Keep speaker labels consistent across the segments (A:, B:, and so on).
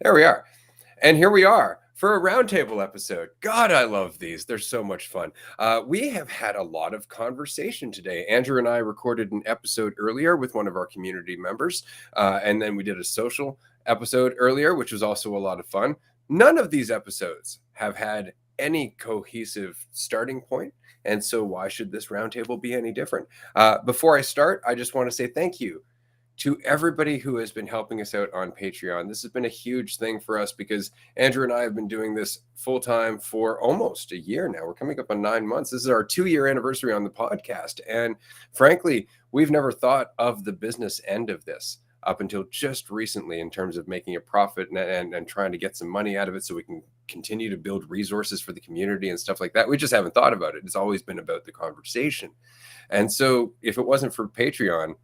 A: There we are. And here we are for a roundtable episode. God, I love these. They're so much fun. We have had a lot of conversation today. Andrew and I recorded an episode earlier with one of our community members, and then we did a social episode earlier, which was also a lot of fun. None of these episodes have had any cohesive starting point, and so why should this roundtable be any different? Before I start, I just want to say thank you to everybody who has been helping us out on Patreon. This has been a huge thing for us because Andrew and I have been doing this full time for almost a year now. We're coming up on 9 months. This is our 2-year anniversary on the podcast. And frankly, we've never thought of the business end of this up until just recently in terms of making a profit and trying to get some money out of it so we can continue to build resources for the community and stuff like that. We just haven't thought about it. It's always been about the conversation. And so if it wasn't for Patreon,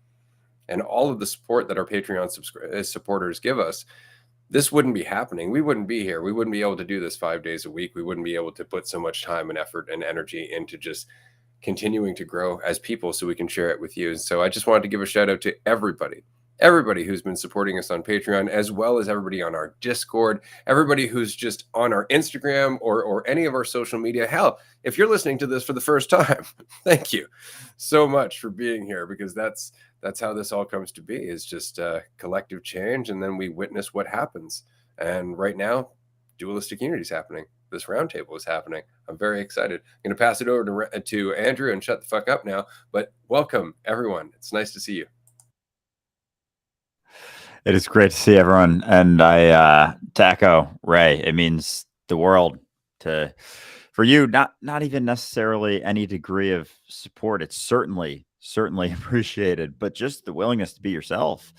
A: and all of the support that our Patreon supporters give us, this wouldn't be happening. We wouldn't be here. We wouldn't be able to do this 5 days a week. We wouldn't be able to put so much time and effort and energy into just continuing to grow as people so we can share it with you. So I just wanted to give a shout out to everybody who's been supporting us on Patreon, as well as everybody on our Discord, everybody who's just on our Instagram or any of our social media. Hell, if you're listening to this for the first time, thank you so much for being here, because that's how this all comes to be, is just collective change, and then we witness what happens. And right now, Dualistic Unity is happening. This roundtable is happening. I'm very excited. I'm going to pass it over to Andrew and shut the fuck up now. But welcome, everyone. It's nice to see you.
B: It is great to see everyone. And to echo Ray, it means the world for you, not even necessarily any degree of support. It's certainly appreciated, but just the willingness to be yourself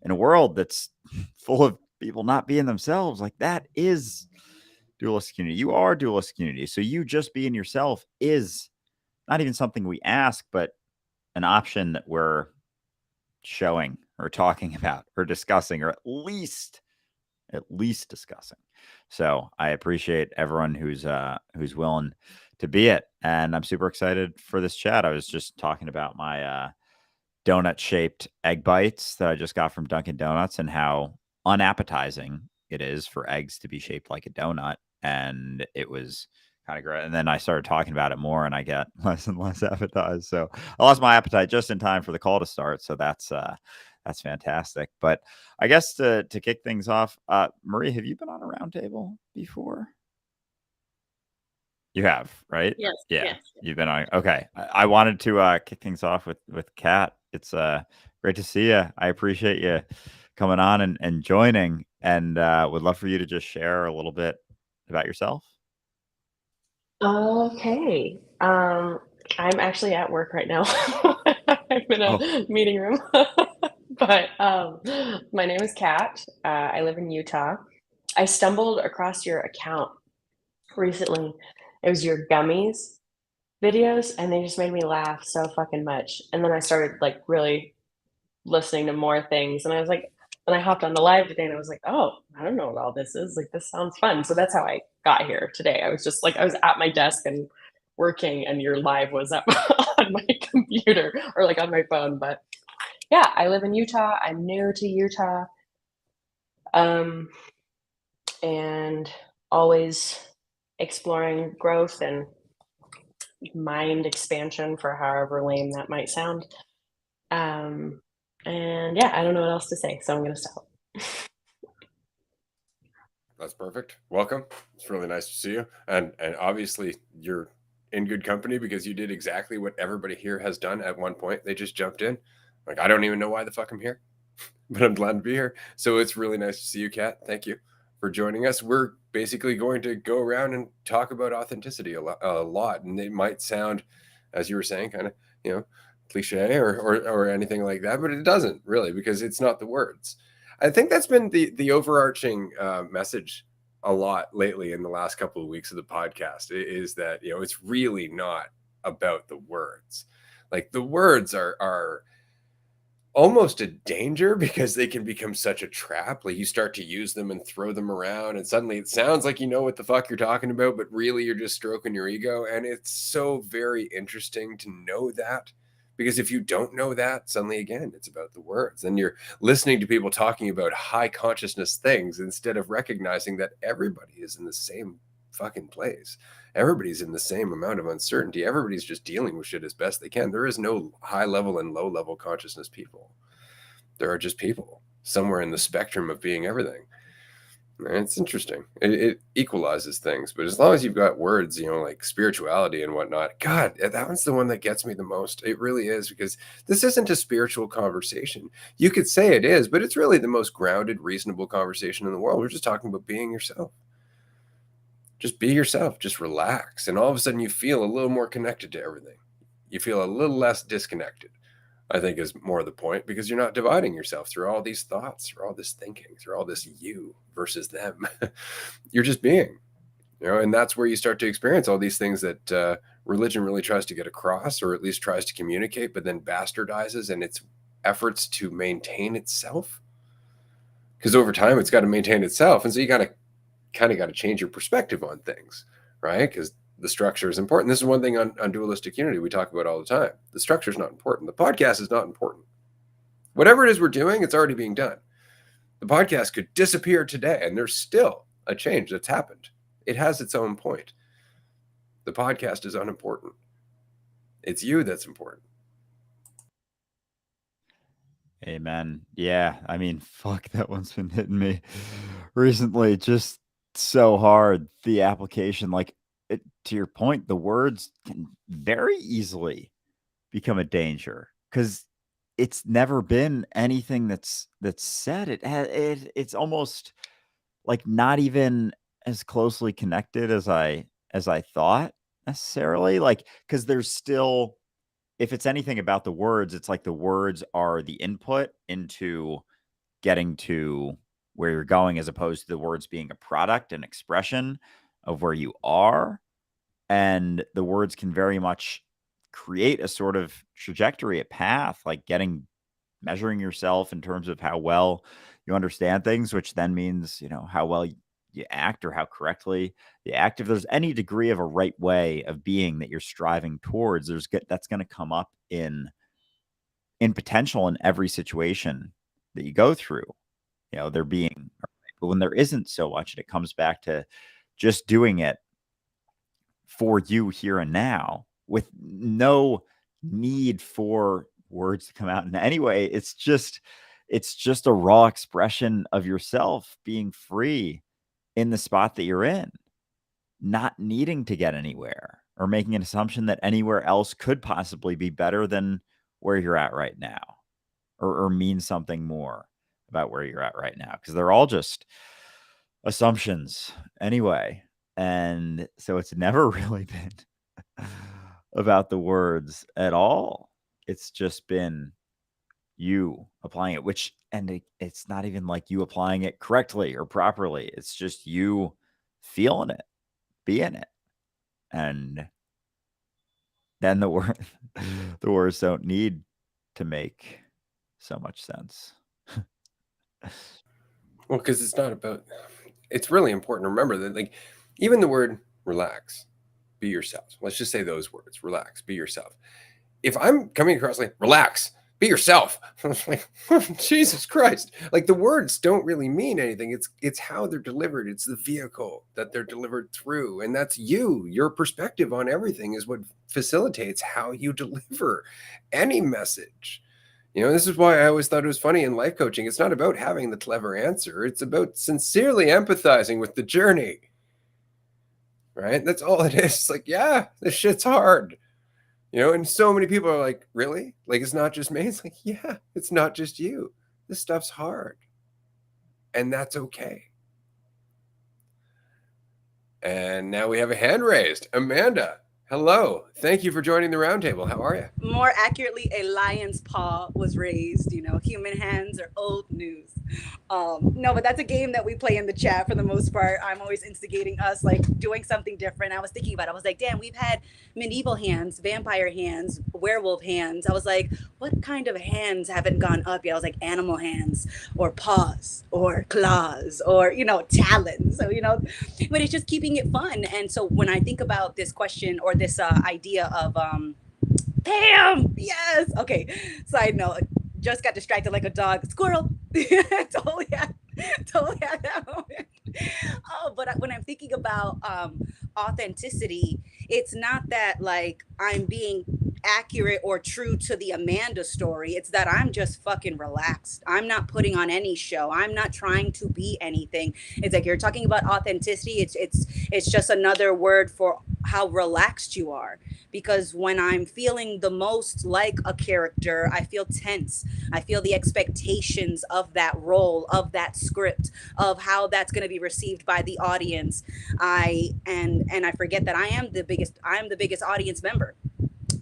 B: in a world that's full of people not being themselves. Like, that is Dualistic Unity. You are Dualistic Unity. So you just being yourself is not even something we ask, but an option that we're showing or talking about or discussing, or at least discussing. So I appreciate everyone who's willing to be it, and I'm super excited for this chat. I was just talking about my donut-shaped egg bites that I just got from Dunkin' Donuts and how unappetizing it is for eggs to be shaped like a donut, and it was kind of great. And then I started talking about it more, and I get less and less appetized. So I lost my appetite just in time for the call to start. So that's fantastic. But I guess to kick things off, Marie, have you been on a roundtable before? You have, right?
C: Yes.
B: Yeah,
C: Yes.
B: you've been on. Okay, I wanted to kick things off with Kat. It's great to see you. I appreciate you coming on and joining, and would love for you to just share a little bit about yourself.
C: Okay. I'm actually at work right now. I'm in a meeting room. But my name is Kat. I live in Utah. I stumbled across your account recently. It was your gummies videos, and they just made me laugh so fucking much. And then I started like really listening to more things, and I was like, and I hopped on the live today, and I was like, oh, I don't know what all this is. Like, this sounds fun. So that's how I got here today. I was just like, I was at my desk and working, and your live was up on my computer or like on my phone. But yeah, I live in Utah. I'm new to Utah, and always exploring growth and mind expansion, for however lame that might sound. And yeah, I don't know what else to say, so I'm going to stop.
A: That's perfect. Welcome. It's really nice to see you. And obviously you're in good company, because you did exactly what everybody here has done at one point. They just jumped in. Like, I don't even know why the fuck I'm here, but I'm glad to be here. So it's really nice to see you, Kat. Thank you for joining us. We're basically going to go around and talk about authenticity a lot. And it might sound, as you were saying, kind of, cliche or anything like that, but it doesn't really, because it's not the words. I think that's been the overarching message a lot lately in the last couple of weeks of the podcast, is that, it's really not about the words. Like, the words are almost a danger, because they can become such a trap. Like, you start to use them and throw them around, and suddenly it sounds like you know what the fuck you're talking about, but really you're just stroking your ego. And it's so very interesting to know that, Because if you don't know that, suddenly again, it's about the words. And you're listening to people talking about high consciousness things instead of recognizing that everybody is in the same fucking place. Everybody's in the same amount of uncertainty. Everybody's just dealing with shit as best they can. There is no high level and low level consciousness people. There are just people somewhere in the spectrum of being everything. It's interesting. It equalizes things, but as long as you've got words, like spirituality and whatnot, God, that one's the one that gets me the most. It really is, because this isn't a spiritual conversation. You could say it is, but it's really the most grounded, reasonable conversation in the world. We're just talking about being yourself. Just be yourself. Just relax. And all of a sudden you feel a little more connected to everything. You feel a little less disconnected, I think, is more the point, because you're not dividing yourself through all these thoughts, through all this thinking, through all this you versus them. You're just being, and that's where you start to experience all these things that religion really tries to get across, or at least tries to communicate, but then bastardizes in its efforts to maintain itself. Because over time, it's got to maintain itself. And so you got to change your perspective on things, right? Because the structure is important. This is one thing on Dualistic Unity we talk about all the time. The structure is not important. The podcast is not important. Whatever it is we're doing, it's already being done. The podcast could disappear today, and there's still a change that's happened. It has its own point. The podcast is unimportant. It's you that's important.
B: Amen. Yeah. I mean, fuck, that one's been hitting me recently just so hard. The application, to your point, the words can very easily become a danger, because it's never been anything that's said. It's almost like not even as closely connected as I thought necessarily. Because there's still, if it's anything about the words, it's like the words are the input into getting to where you're going, as opposed to the words being a product and expression of where you are. And the words can very much create a sort of trajectory, a path, like measuring yourself in terms of how well you understand things, which then means, how well you act, or how correctly you act. If there's any degree of a right way of being that you're striving towards, that's going to come up in potential in every situation that you go through. There being, but when there isn't so much, and it comes back to just doing it for you here and now, with no need for words to come out in any way. It's just a raw expression of yourself being free in the spot that you're in, not needing to get anywhere, or making an assumption that anywhere else could possibly be better than where you're at right now, or mean something more about where you're at right now, because they're all just assumptions anyway. And so it's never really been about the words at all. It's just been you applying it, it's not even like you applying it correctly or properly. It's just you feeling it, being it. And then the words don't need to make so much sense.
A: Well, because it's really important to remember that, even the word relax, be yourself. Let's just say those words, relax, be yourself. If I'm coming across relax, be yourself, I'm like, Jesus Christ. The words don't really mean anything. It's how they're delivered. It's the vehicle that they're delivered through. And that's you. Your perspective on everything is what facilitates how you deliver any message. This is why I always thought it was funny in life coaching. It's not about having the clever answer. It's about sincerely empathizing with the journey. Right? That's all it is. It's yeah, this shit's hard. And so many people are like, really? It's not just me? It's yeah, it's not just you. This stuff's hard. And that's okay. And now we have a hand raised. Amanda, hello. Thank you for joining the roundtable. How are you?
D: More accurately, a lion's paw was raised. Human hands are old news. No, but that's a game that we play in the chat for the most part. I'm always instigating us, doing something different. I was thinking about it. I was like, damn, we've had medieval hands, vampire hands, werewolf hands. I was like, what kind of hands haven't gone up yet? I was like, animal hands, or paws, or claws, or, talons. So, but it's just keeping it fun. And so when I think about this question, or this idea of Pam, yes. Okay. Side note, just got distracted like a dog. Squirrel. totally had, totally had that moment. Oh, but when I'm thinking about authenticity, it's not that like I'm being accurate or true to the Amanda story. It's that I'm just fucking relaxed. I'm not putting on any show. I'm not trying to be anything. It's like you're talking about authenticity. It's just another word for how relaxed you are, because when I'm feeling the most like a character, I feel tense. I feel the expectations of that role, of that script, of how that's going to be received by the audience. And I forget that I'm the biggest audience member,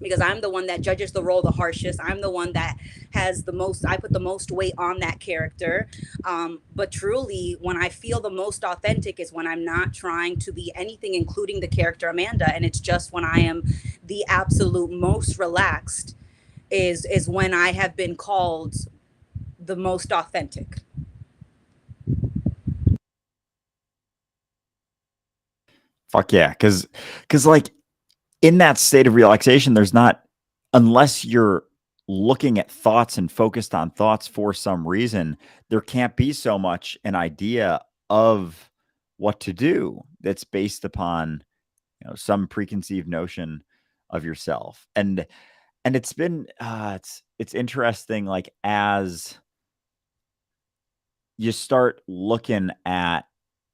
D: because I'm the one that judges the role the harshest. I'm the one that has the most, I put the most weight on that character. But truly, when I feel the most authentic is when I'm not trying to be anything, including the character Amanda. And it's just when I am the absolute most relaxed is when I have been called the most authentic.
B: Fuck yeah. Cause like in that state of relaxation, there's not, unless you're looking at thoughts and focused on thoughts for some reason, there can't be so much an idea of what to do that's based upon, some preconceived notion of yourself. And it's been it's interesting, like as you start looking at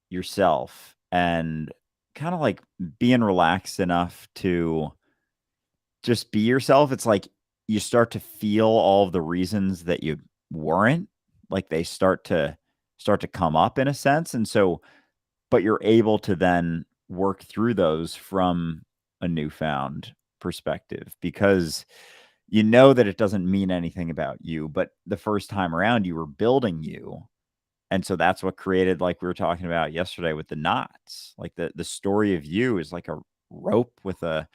B: yourself and kind of like being relaxed enough to just be yourself, it's like you start to feel all of the reasons that you weren't, like they start to come up in a sense. And so, but you're able to then work through those from a newfound perspective, because you know that it doesn't mean anything about you, but the first time around you were building you. And so that's what created, like we were talking about yesterday with the knots, like the story of you is like a rope with a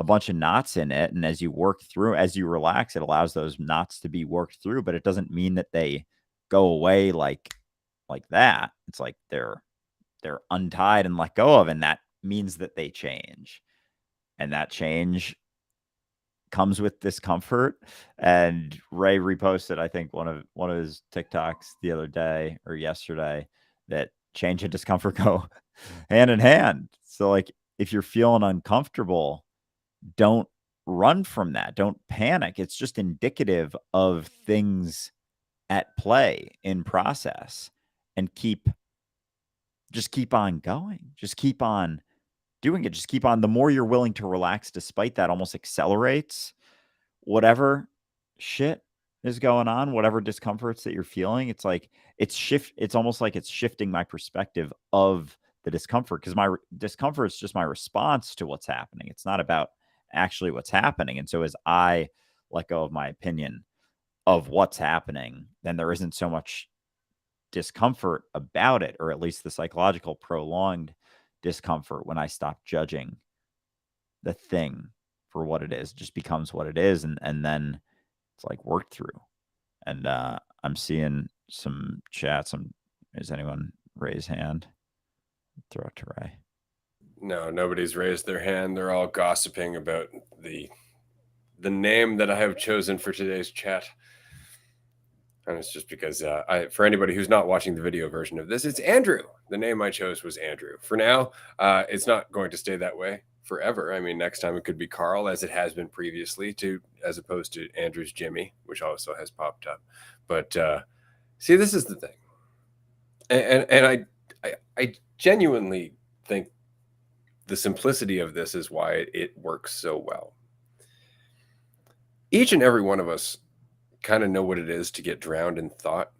B: bunch of knots in it. And as you work through, as you relax, it allows those knots to be worked through, but it doesn't mean that they go away like that. It's like they're untied and let go of, and that means that they change. And that change comes with discomfort. And Ray reposted, I think, one of his TikToks the other day or yesterday, that change and discomfort go hand in hand. So like if you're feeling uncomfortable, don't run from that. Don't panic. It's just indicative of things at play in process, and just keep on going. Just keep on doing it. Just keep on. The more you're willing to relax despite that, almost accelerates whatever shit is going on, whatever discomforts that you're feeling. It's like it's almost like it's shifting my perspective of the discomfort, because my discomfort is just my response to what's happening. It's not about actually what's happening. And so as I let go of my opinion of what's happening, then there isn't so much discomfort about it, or at least the psychological prolonged discomfort, when I stop judging the thing for what it is. It just becomes what it is, and then it's like worked through. And I'm seeing some chats. Is anyone raise hand? Throw it to Ray.
A: No, nobody's raised their hand. They're all gossiping about the name that I have chosen for today's chat. And it's just because for anybody who's not watching the video version of this, it's Andrew. The name I chose was Andrew. For now, it's not going to stay that way forever. I mean, next time it could be Carl, as it has been previously, as opposed to Andrew's Jimmy, which also has popped up. But see, this is the thing, and I genuinely think the simplicity of this is why it works so well. Each and every one of us kind of know what it is to get drowned in thought.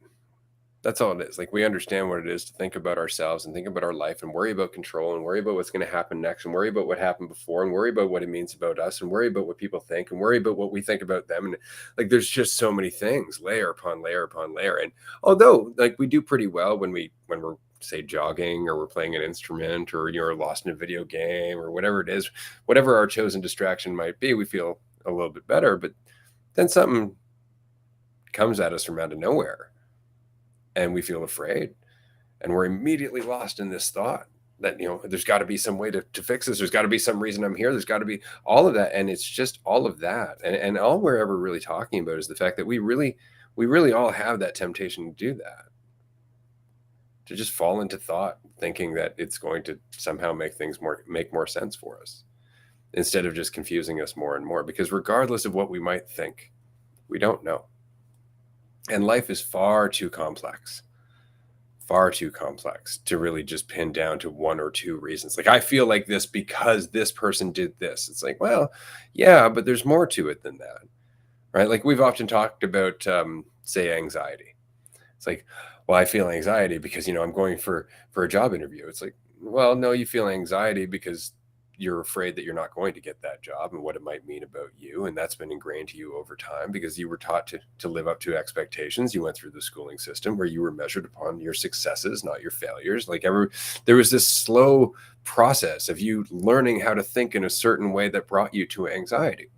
A: That's all it is. Like, we understand what it is to think about ourselves and think about our life and worry about control and worry about what's going to happen next and worry about what happened before and worry about what it means about us and worry about what people think and worry about what we think about them. And like, there's just so many things, layer upon layer upon layer. And although like we do pretty well when we're say jogging, or we're playing an instrument, or you're lost in a video game, or whatever it is, whatever our chosen distraction might be, we feel a little bit better. But then something comes at us from out of nowhere and we feel afraid, and we're immediately lost in this thought. that, there's got to be some way to fix this. There's got to be some reason I'm here. There's got to be all of that. And it's just all of that. And all we're ever really talking about is the fact that we really all have that temptation to do that, to just fall into thought, thinking that it's going to somehow make more sense for us, instead of just confusing us more and more. Because regardless of what we might think, we don't know. And life is far too complex to really just pin down to one or two reasons. Like, I feel like this because this person did this. It's like, well, yeah, but there's more to it than that, right? Like, we've often talked about, say, anxiety. It's like, well, I feel anxiety because, I'm going for a job interview. It's like, well, no, you feel anxiety because you're afraid that you're not going to get that job and what it might mean about you. And that's been ingrained to you over time because you were taught to live up to expectations. You went through the schooling system where you were measured upon your successes, not your failures. Like, there was this slow process of you learning how to think in a certain way that brought you to anxiety.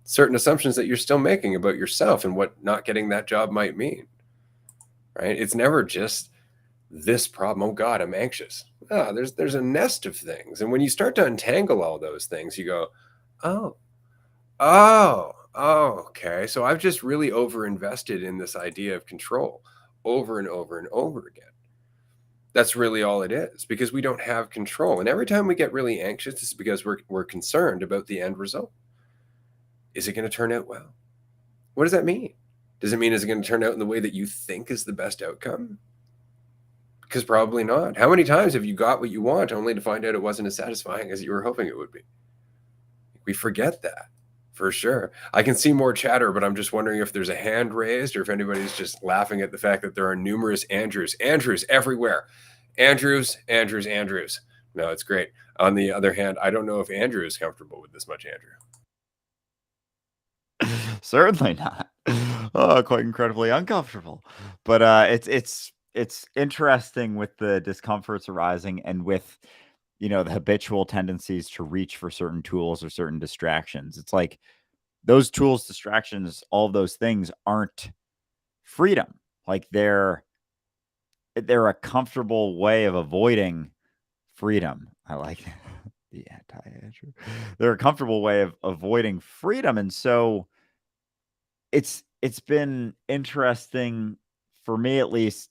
A: Certain assumptions that you're still making about yourself and what not getting that job might mean, right? It's never just this problem. Oh God, I'm anxious. There's a nest of things. And when you start to untangle all those things, you go, okay. So I've just really overinvested in this idea of control over and over and over again. That's really all it is, because we don't have control. And every time we get really anxious, it's because we're concerned about the end result. Is it going to turn out well? What does that mean? Does it mean, is it going to turn out in the way that you think is the best outcome? Because probably not. How many times have you got what you want only to find out it wasn't as satisfying as you were hoping it would be? We forget that, for sure. I can see more chatter, but I'm just wondering if there's a hand raised or if anybody's just laughing at the fact that there are numerous Andrews everywhere. Andrews. No, it's great. On the other hand, I don't know if Andrew is comfortable with this much Andrew.
B: Certainly not. Quite incredibly uncomfortable. But it's interesting with the discomforts arising and with, the habitual tendencies to reach for certain tools or certain distractions. It's like those tools, distractions, all of those things aren't freedom. Like, they're a comfortable way of avoiding freedom. I like the anti-Andrew. They're a comfortable way of avoiding freedom. And so it's been interesting for me, at least,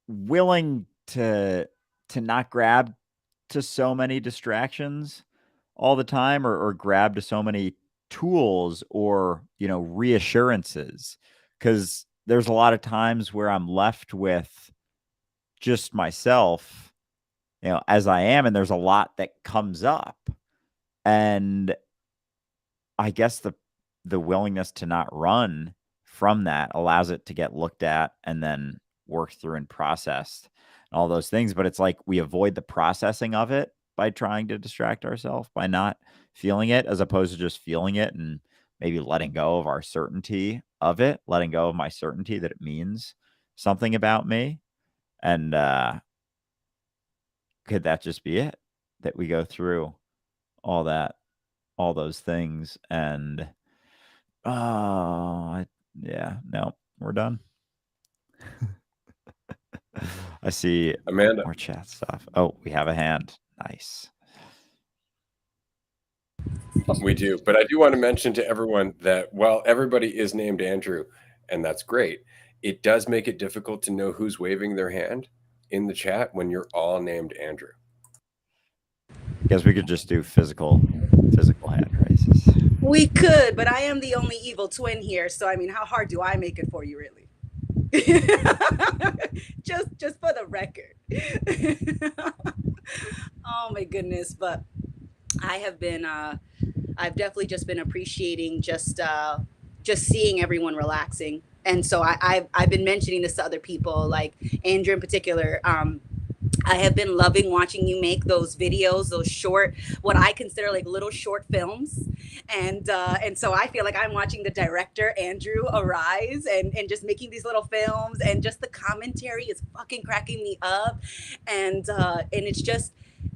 B: willing to not grab to so many distractions all the time, or grab to so many tools or, reassurances, because there's a lot of times where I'm left with just myself, as I am, and there's a lot that comes up. And I guess the willingness to not run from that allows it to get looked at and then worked through and processed and all those things. But it's like we avoid the processing of it by trying to distract ourselves, by not feeling it, as opposed to just feeling it and maybe letting go of our certainty of it, letting go of my certainty that it means something about me. And could that just be it? That we go through all those things and yeah, no, we're done. I see
A: Amanda.
B: more chat stuff. Oh, we have a hand. Nice.
A: We do. But I do want to mention to everyone that while everybody is named Andrew, and that's great, it does make it difficult to know who's waving their hand in the chat when you're all named Andrew.
B: I guess we could just do physical hand raises.
D: We could, but I am the only evil twin here. So, I mean, how hard do I make it for you, really? just for the record. Oh my goodness. But I have been, I've definitely just been appreciating just seeing everyone relaxing. And so I've been mentioning this to other people, like Andrew in particular. I have been loving watching you make those videos, those short, what I consider like little short films. And so I feel like I'm watching the director, Andrew, arise and just making these little films, and just the commentary is fucking cracking me up. And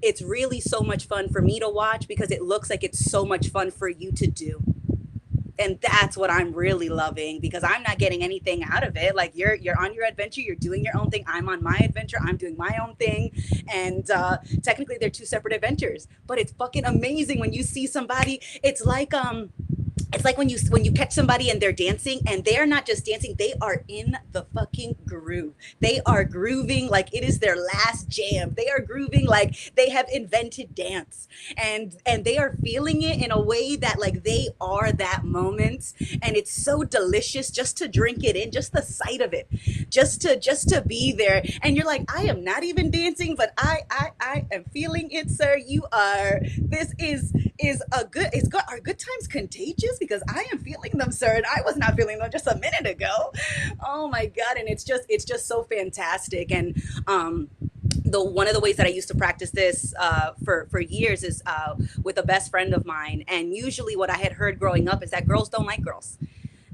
D: it's really so much fun for me to watch, because it looks like it's so much fun for you to do. And that's what I'm really loving, because I'm not getting anything out of it. Like you're on your adventure, you're doing your own thing. I'm on my adventure, I'm doing my own thing. And technically they're two separate adventures, but it's fucking amazing when you see somebody. It's like when you catch somebody and they're dancing, and they are not just dancing, they are in the fucking groove. They are grooving like it is their last jam. They are grooving like they have invented dance, and they are feeling it in a way that like they are that moment. And it's so delicious just to drink it in, just the sight of it, just to be there. And you're like, I am not even dancing, but I am feeling it, sir. You are. This is a good. It's good. Are good times contagious? Because I am feeling them, sir, and I was not feeling them just a minute ago. Oh my god! And it's just so fantastic. And the one of the ways that I used to practice this for years is with a best friend of mine. And usually, what I had heard growing up is that girls don't like girls.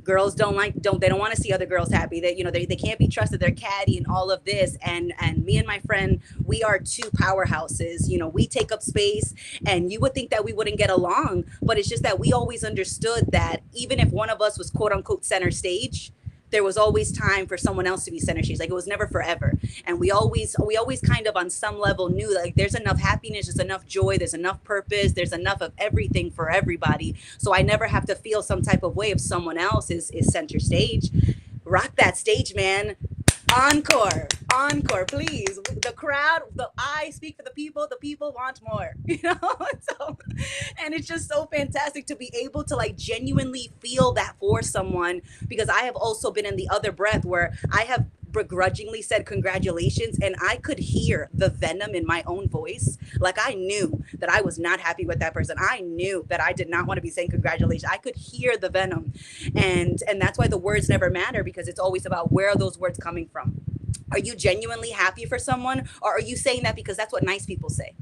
D: Girls don't want to see other girls happy. That they can't be trusted, they're catty and all of this. And me and my friend, we are two powerhouses. We take up space, and you would think that we wouldn't get along, but it's just that we always understood that even if one of us was quote unquote center stage, there was always time for someone else to be center stage. Like it was never forever. And we always kind of on some level knew like there's enough happiness, there's enough joy, there's enough purpose, there's enough of everything for everybody. So I never have to feel some type of way if someone else is center stage. Rock that stage, man. Encore, please. The crowd, I speak for the people want more, So, and it's just so fantastic to be able to like genuinely feel that for someone, because I have also been in the other breath where I have begrudgingly said congratulations, and I could hear the venom in my own voice. Like I knew that I was not happy with that person. I knew that I did not want to be saying congratulations. I could hear the venom. And that's why the words never matter, because it's always about where are those words coming from. Are you genuinely happy for someone, or are you saying that because that's what nice people say?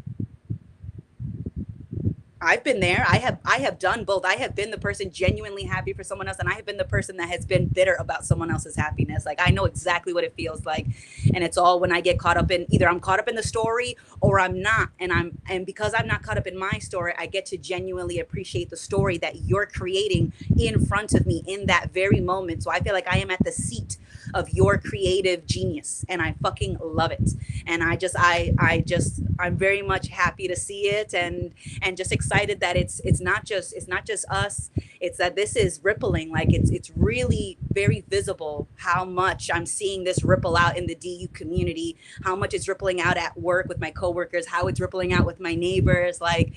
D: I've been there. I have done both. I have been the person genuinely happy for someone else, and I have been the person that has been bitter about someone else's happiness. Like I know exactly what it feels like, and it's all when I get caught up in either I'm caught up in the story or I'm not, and because I'm not caught up in my story, I get to genuinely appreciate the story that you're creating in front of me in that very moment. So I feel like I am at the seat of your creative genius, and I fucking love it. And I'm very much happy to see it, and just excited that it's not just us. It's that this is rippling. Like it's really very visible how much I'm seeing this ripple out in the DU community, how much it's rippling out at work with my coworkers, how it's rippling out with my neighbors. Like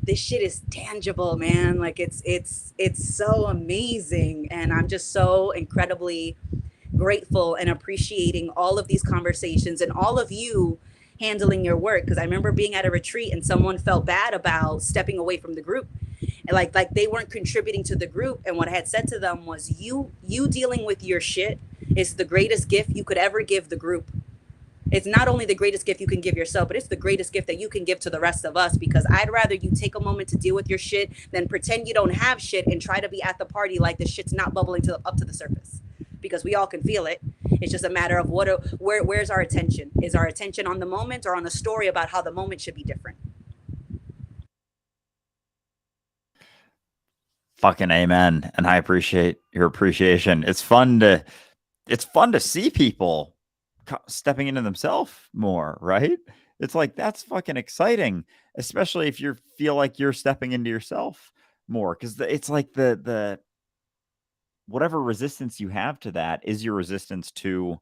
D: this shit is tangible, man. Like it's so amazing, and I'm just so incredibly grateful and appreciating all of these conversations and all of you handling your work. Because I remember being at a retreat and someone felt bad about stepping away from the group, and like they weren't contributing to the group. And what I had said to them was, you dealing with your shit is the greatest gift you could ever give the group. It's not only the greatest gift you can give yourself, but it's the greatest gift that you can give to the rest of us. Because I'd rather you take a moment to deal with your shit than pretend you don't have shit and try to be at the party like the shit's not bubbling up to the surface. Because we all can feel it. It's just a matter of where's our attention? Is our attention on the moment or on the story about how the moment should be different?
B: Fucking amen. And I appreciate your appreciation. It's fun to see people stepping into themselves more, right? It's like, that's fucking exciting, especially if you feel like you're stepping into yourself more, because it's like the whatever resistance you have to that is your resistance to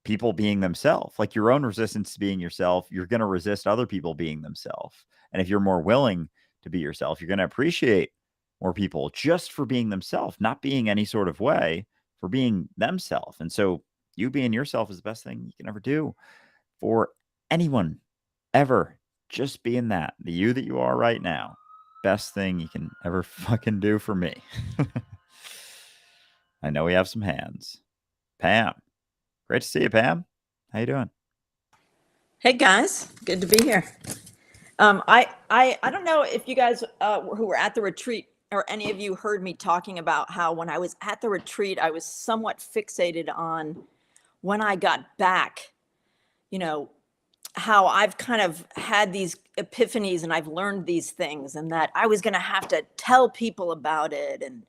B: people being themselves. Like your own resistance to being yourself, you're going to resist other people being themselves. And if you're more willing to be yourself, you're going to appreciate more people just for being themselves, not being any sort of way, for being themselves. And so you being yourself is the best thing you can ever do for anyone ever. Just being the you that you are right now. Best thing you can ever fucking do for me. I know we have some hands. Pam. Great to see you, Pam. How you doing?
E: Hey guys, good to be here. I don't know if you guys who were at the retreat or any of you heard me talking about how when I was at the retreat, I was somewhat fixated on when I got back, how I've kind of had these epiphanies and I've learned these things, and that I was going to have to tell people about it, and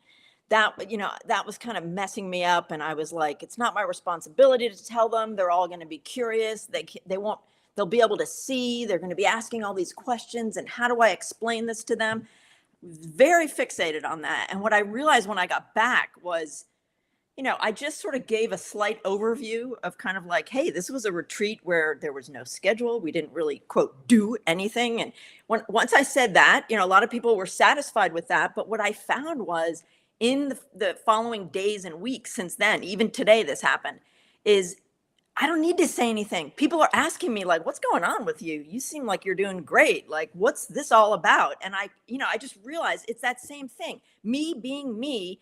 E: that, you know, that was kind of messing me up. And I was like, it's not my responsibility to tell them. They're all going to be curious. They won't, they'll be able to see, they're going to be asking all these questions. And how do I explain this to them? Very fixated on that. And what I realized when I got back was, you know, I just sort of gave a slight overview of kind of like, hey, this was a retreat where there was no schedule. We didn't really, quote, do anything. And once I said that, you know, a lot of people were satisfied with that. But what I found was in the following days and weeks since then, even today this happened, is I don't need to say anything. People are asking me like, what's going on with you? You seem like you're doing great. Like, what's this all about? And I, you know, I just realized it's that same thing. Me being me,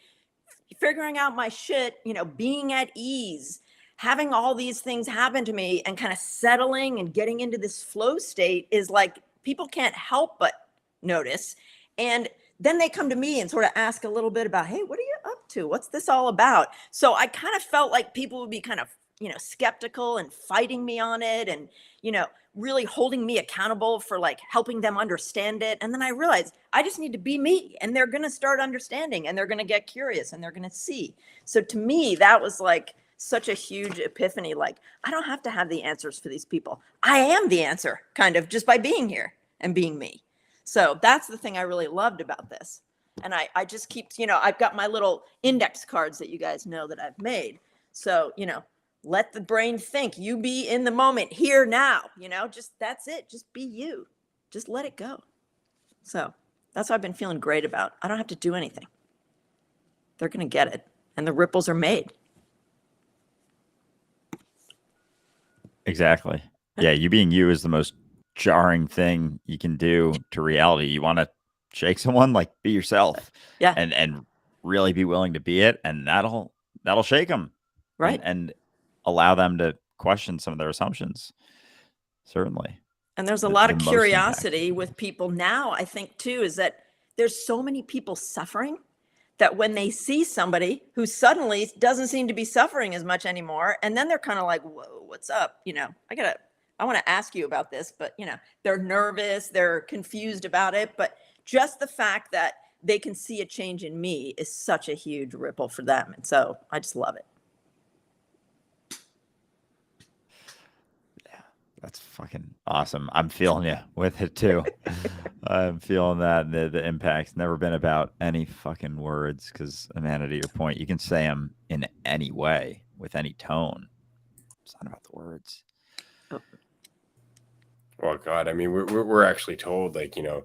E: figuring out my shit, you know, being at ease, having all these things happen to me and kind of settling and getting into this flow state is like, people can't help but notice. And then they come to me and sort of ask a little bit about, hey, what are you up to? What's this all about? So I kind of felt like people would be kind of, you know, skeptical and fighting me on it and, you know, really holding me accountable for like helping them understand it. And then I realized I just need to be me and they're going to start understanding and they're going to get curious and they're going to see. So to me, that was like such a huge epiphany. Like, I don't have to have the answers for these people. I am the answer kind of just by being here and being me. So that's the thing I really loved about this. And I just keep, you know, I've got my little index cards that you guys know that I've made. So, you know, let the brain think, you be in the moment here now, you know, just that's it. Just be you. Just let it go. So that's what I've been feeling great about. I don't have to do anything. They're going to get it. And the ripples are made.
B: Exactly. Yeah. You being you is the most jarring thing you can do to reality. You want to shake someone, like be yourself.
E: Yeah.
B: And really be willing to be it. And that'll shake them.
E: Right.
B: And allow them to question some of their assumptions. Certainly.
E: And there's a lot of
B: most
E: curiosity with people now, I think, too, is that there's so many people suffering that when they see somebody who suddenly doesn't seem to be suffering as much anymore, and then they're kind of like, whoa, what's up? You know, I want to ask you about this, but, you know, they're nervous, they're confused about it. But just the fact that they can see a change in me is such a huge ripple for them. And so I just love it.
B: That's fucking awesome. I'm feeling you with it too. I'm feeling that the impact's never been about any fucking words. Because, Amanda, to your point, you can say them in any way with any tone. It's not about the words.
A: Oh God, I mean, we're actually told, like, you know,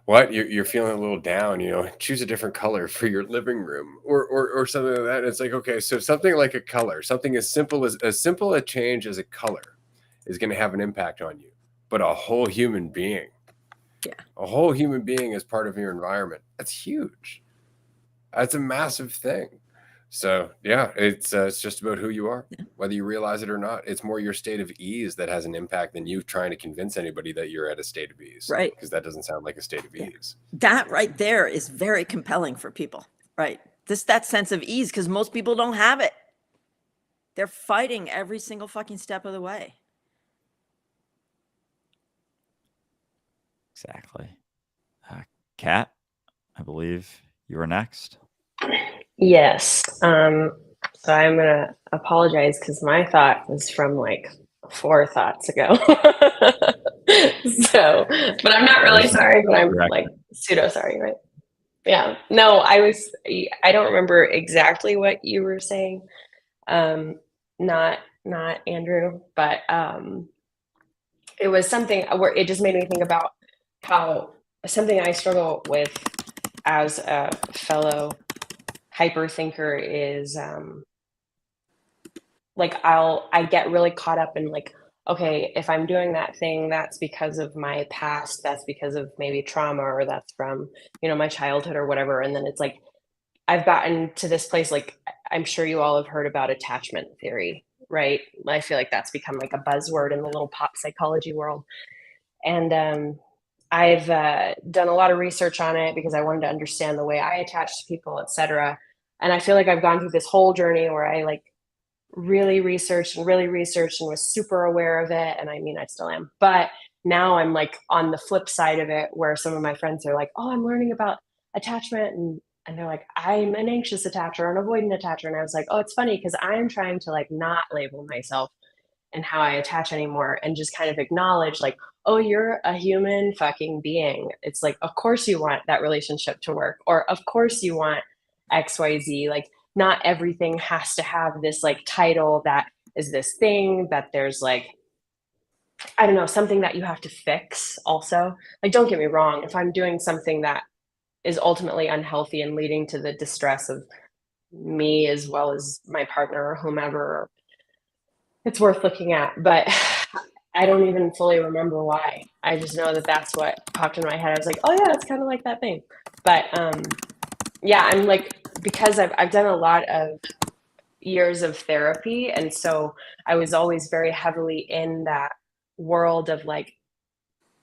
A: what you're feeling a little down, you know, choose a different color for your living room or something like that. And it's like, okay, so something like a color, something as simple a change as a color is going to have an impact on you. But a whole human being, a whole human being as part of your environment, that's huge. That's a massive thing. So yeah, it's just about who you are, whether you realize it or not. It's more your state of ease that has an impact than you trying to convince anybody that you're at a state of ease.
E: Right.
A: Because that doesn't sound like a state of ease.
E: That right there is very compelling for people, right? That sense of ease, because most people don't have it. They're fighting every single fucking step of the way.
B: Exactly. Kat, I believe you are next.
C: Yes. So I'm gonna apologize because my thought was from like 4 thoughts ago. So, but I'm not really sorry, but I'm like pseudo sorry, right? Yeah. No, I don't remember exactly what you were saying. Not Andrew, but it was something where it just made me think about how something I struggle with as a fellow hyper thinker is like I get really caught up in like, okay, if I'm doing that thing, that's because of my past, that's because of maybe trauma, or that's from, you know, my childhood or whatever. And then it's like I've gotten to this place, like I'm sure you all have heard about attachment theory, right? I feel like that's become like a buzzword in the little pop psychology world. And I've done a lot of research on it because I wanted to understand the way I attach to people, etc. And I feel like I've gone through this whole journey where I like really researched and was super aware of it. And I mean, I still am. But now I'm like on the flip side of it, where some of my friends are like, oh, I'm learning about attachment and they're like, I'm an anxious attacher, an avoidant attacher. And I was like, oh, it's funny because I'm trying to like not label myself and how I attach anymore and just kind of acknowledge like, oh, you're a human fucking being. It's like, of course you want that relationship to work, or of course you want XYZ. Like, not everything has to have this like title that is this thing that there's like, I don't know, something that you have to fix also. Like, don't get me wrong, if I'm doing something that is ultimately unhealthy and leading to the distress of me as well as my partner or whomever, it's worth looking at. But I don't even fully remember why. I just know that that's what popped in my head. I was like, oh yeah, it's kind of like that thing. But yeah, I'm like, because I've done a lot of years of therapy, and so I was always very heavily in that world of like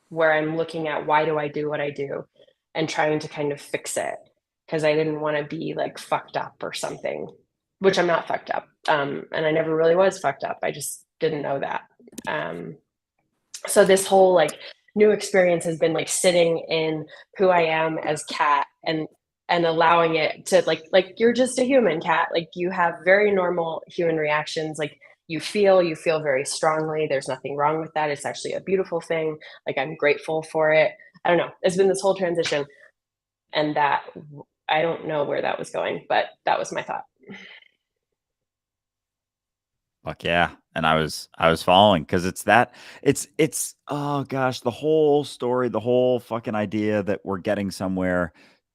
C: where I'm looking at why do I do what I do and trying to kind of fix it because I didn't want to be like fucked up or something, which I'm not fucked up. And I never really was fucked up. I just didn't know that. So this whole like new experience has been like sitting in who I am as Kat and allowing it to like you're just a human, Kat. Like you have very normal human reactions. Like you feel very strongly. There's nothing wrong with that. It's actually a beautiful thing. Like I'm grateful for it. I don't know. It's been this whole transition, and that I don't know where that was going, but that was my thought.
B: Fuck yeah. And I was following because it's oh gosh, the whole story, the whole fucking idea that we're getting somewhere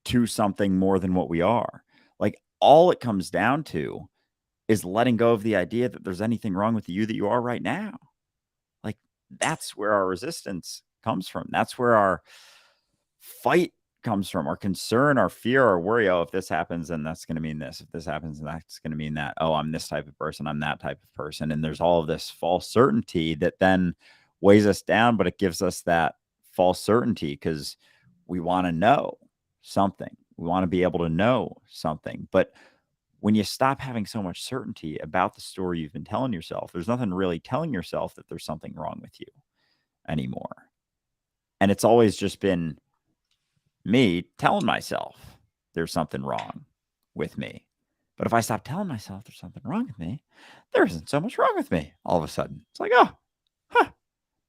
B: to something more than what we are. Like all it comes down to is letting go of the idea that there's anything wrong with you that you are right now. Like that's where our resistance comes from. That's where our fight comes from, our concern, our fear, our worry. Oh, if this happens, then that's going to mean this. If this happens, then that's going to mean that. Oh, I'm this type of person. I'm that type of person. And there's all of this false certainty that then weighs us down, but it gives us that false certainty because we want to know something. We want to be able to know something. But when you stop having so much certainty about the story you've been telling yourself, there's nothing really telling yourself that there's something wrong with you anymore. And it's always just been me telling myself there's something wrong with me. But if I stop telling myself there's something wrong with me, there isn't so much wrong with me all of a sudden. It's like, oh,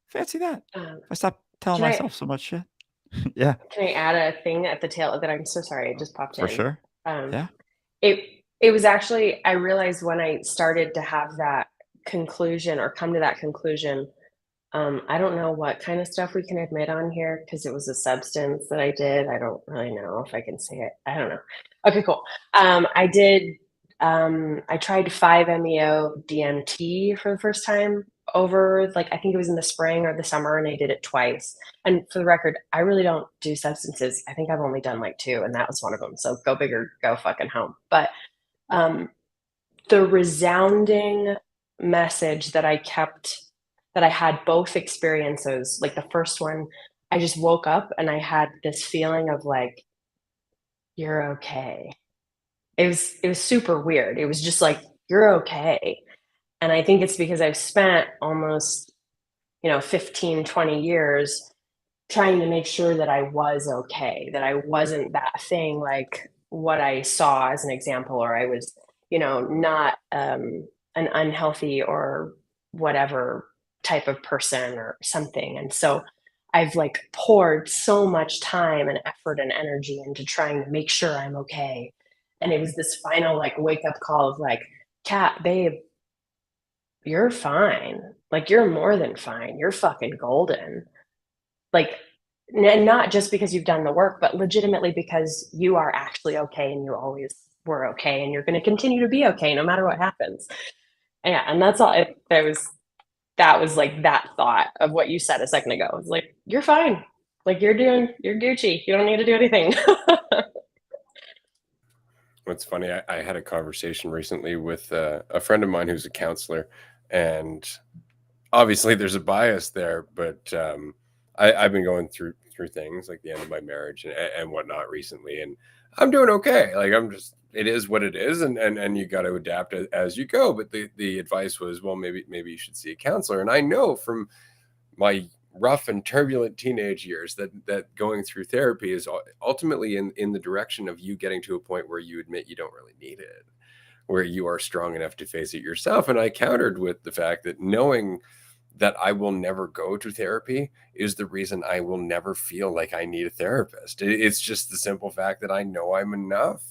B: fancy that. If I stop telling myself so much shit. Yeah.
C: Can I add a thing at the tail that I'm so sorry, it just popped in.
B: For sure. Yeah.
C: It was actually, I realized when I started to have that conclusion or come to that conclusion, I don't know what kind of stuff we can admit on here because it was a substance that I did. I don't really know if I can say it. I don't know. Okay, cool. I tried 5-MeO DMT for the first time over, like, I think it was in the spring or the summer, and I did it twice. And for the record, I really don't do substances. I think I've only done like 2, and that was one of them. So go big or go fucking home. But the resounding message that I kept, that I had both experiences, like the first one, I just woke up and I had this feeling of like, you're okay. It was super weird. It was just like, you're okay. And I think it's because I've spent almost, 15, 20 years trying to make sure that I was okay, that I wasn't that thing like what I saw as an example, or I was, not an unhealthy or whatever type of person or something. And so I've like poured so much time and effort and energy into trying to make sure I'm okay. And it was this final like wake up call of like, Kat, babe, you're fine. Like you're more than fine. You're fucking golden. Like, and not just because you've done the work, but legitimately because you are actually okay and you always were okay and you're going to continue to be okay no matter what happens. Yeah, and that's all. That was like that thought of what you said a second ago. It's like, you're fine. Like you're Gucci. You don't need to do anything.
A: What's funny, I had a conversation recently with a friend of mine who's a counselor, and obviously there's a bias there, but I've been going through things like the end of my marriage and whatnot recently, and I'm doing okay. Like it is what it is, and you got to adapt as you go. But the advice was, well, maybe you should see a counselor. And I know from my rough and turbulent teenage years, that going through therapy is ultimately in the direction of you getting to a point where you admit you don't really need it, where you are strong enough to face it yourself. And I countered with the fact that knowing that I will never go to therapy is the reason I will never feel like I need a therapist. It's just the simple fact that I know I'm enough.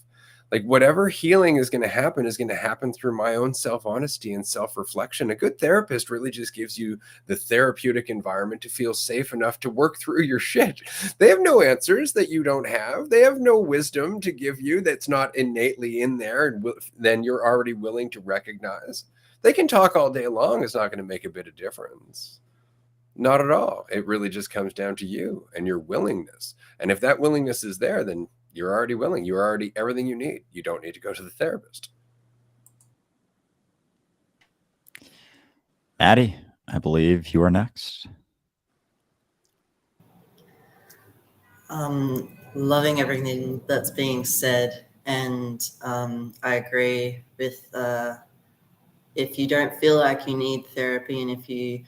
A: Like whatever healing is going to happen through my own self-honesty and self-reflection. A good therapist really just gives you the therapeutic environment to feel safe enough to work through your shit. They have no answers that you don't have. They have no wisdom to give you that's not innately in there, and then you're already willing to recognize. They can talk all day long. It's not going to make a bit of difference. Not at all. It really just comes down to you and your willingness. And if that willingness is there, then you're already willing. You're already everything you need. You don't need to go to the therapist.
B: Maddie, I believe you are next.
F: Loving everything that's being said, and I agree with if you don't feel like you need therapy, and if you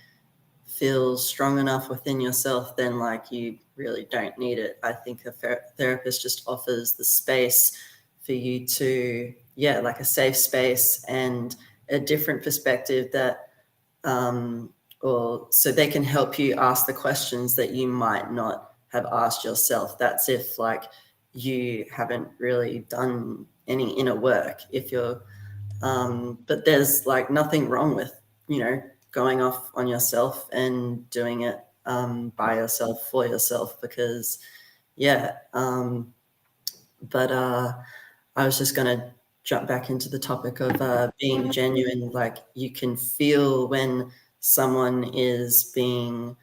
F: feel strong enough within yourself, then like you really don't need it. I think a therapist just offers the space for you to, like a safe space and a different perspective that, or so they can help you ask the questions that you might not have asked yourself. That's if like you haven't really done any inner work. If you're, but there's like nothing wrong with, going off on yourself and doing it by yourself, for yourself, because but I was just going to jump back into the topic of being genuine. Like you can feel when someone is being,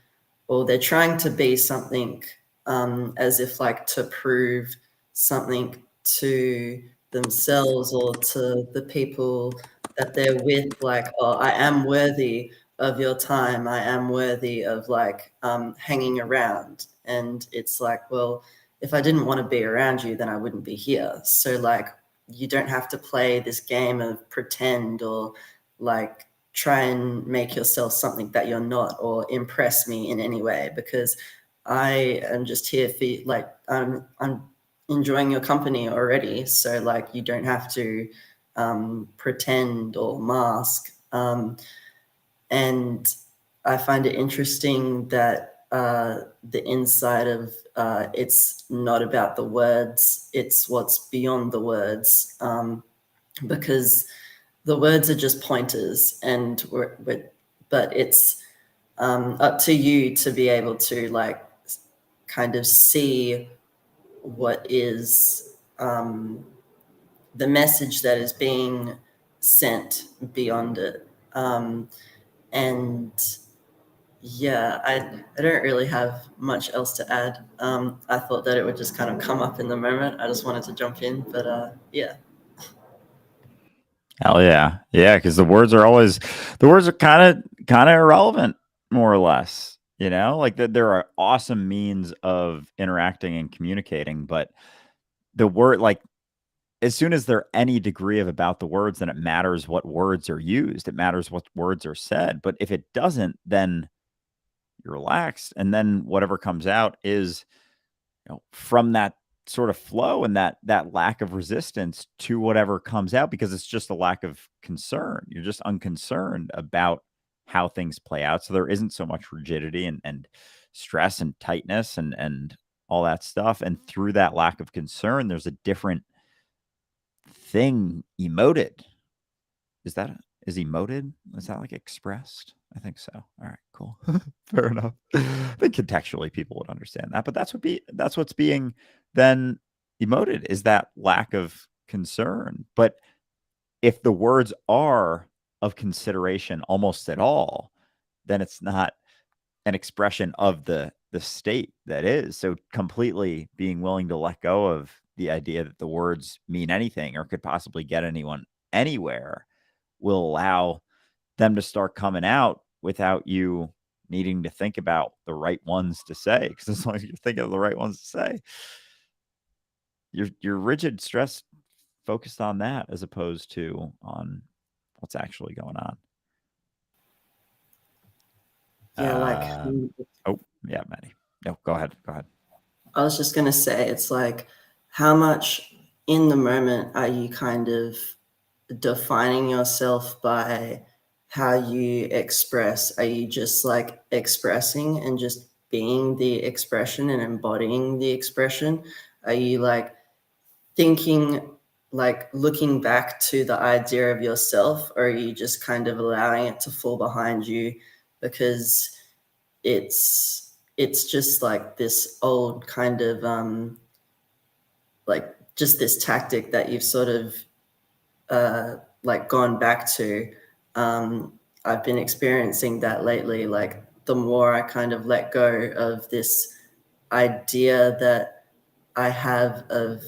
F: or they're trying to be something as if like to prove something to themselves or to the people that they're with, like, oh, I am worthy of your time. I am worthy of like hanging around. And it's like, well, if I didn't want to be around you, then I wouldn't be here. So like, you don't have to play this game of pretend or like try and make yourself something that you're not or impress me in any way, because I am just here for you. Like I'm enjoying your company already. So like, you don't have to pretend or mask. And I find it interesting that the inside of it's not about the words, it's what's beyond the words, because the words are just pointers, and but it's up to you to be able to like kind of see what is the message that is being sent beyond it. And I don't really have much else to add. I thought that it would just kind of come up in the moment. I just wanted to jump in, but yeah.
B: Hell yeah. Yeah, because the words are kind of irrelevant, more or less. Like there are awesome means of interacting and communicating, but the word, like, as soon as there any degree of about the words, then it matters what words are used. It matters what words are said. But if it doesn't, then you're relaxed. And then whatever comes out is, from that sort of flow and that lack of resistance to whatever comes out, because it's just a lack of concern. You're just unconcerned about how things play out. So there isn't so much rigidity and stress and tightness and all that stuff. And through that lack of concern, there's a different thing emoted. Is emoted? Is that like expressed? I think so. All right, cool. Fair enough. I think contextually people would understand that, but that's what's being then emoted, is that lack of concern. But if the words are of consideration almost at all, then it's not an expression of the state that is. So completely being willing to let go of the idea that the words mean anything or could possibly get anyone anywhere will allow them to start coming out without you needing to think about the right ones to say. Because as long as you're thinking of the right ones to say, you're rigid, stress focused on that as opposed to on what's actually going on.
F: Yeah, like
B: oh yeah, Maddie. No, go ahead.
F: I was just gonna say, it's like, how much in the moment are you kind of defining yourself by how you express? Are you just like expressing and just being the expression and embodying the expression? Are you like thinking, like looking back to the idea of yourself, or are you just kind of allowing it to fall behind you because it's just like this old kind of like just this tactic that you've sort of like gone back to. I've been experiencing that lately. Like the more I kind of let go of this idea that I have of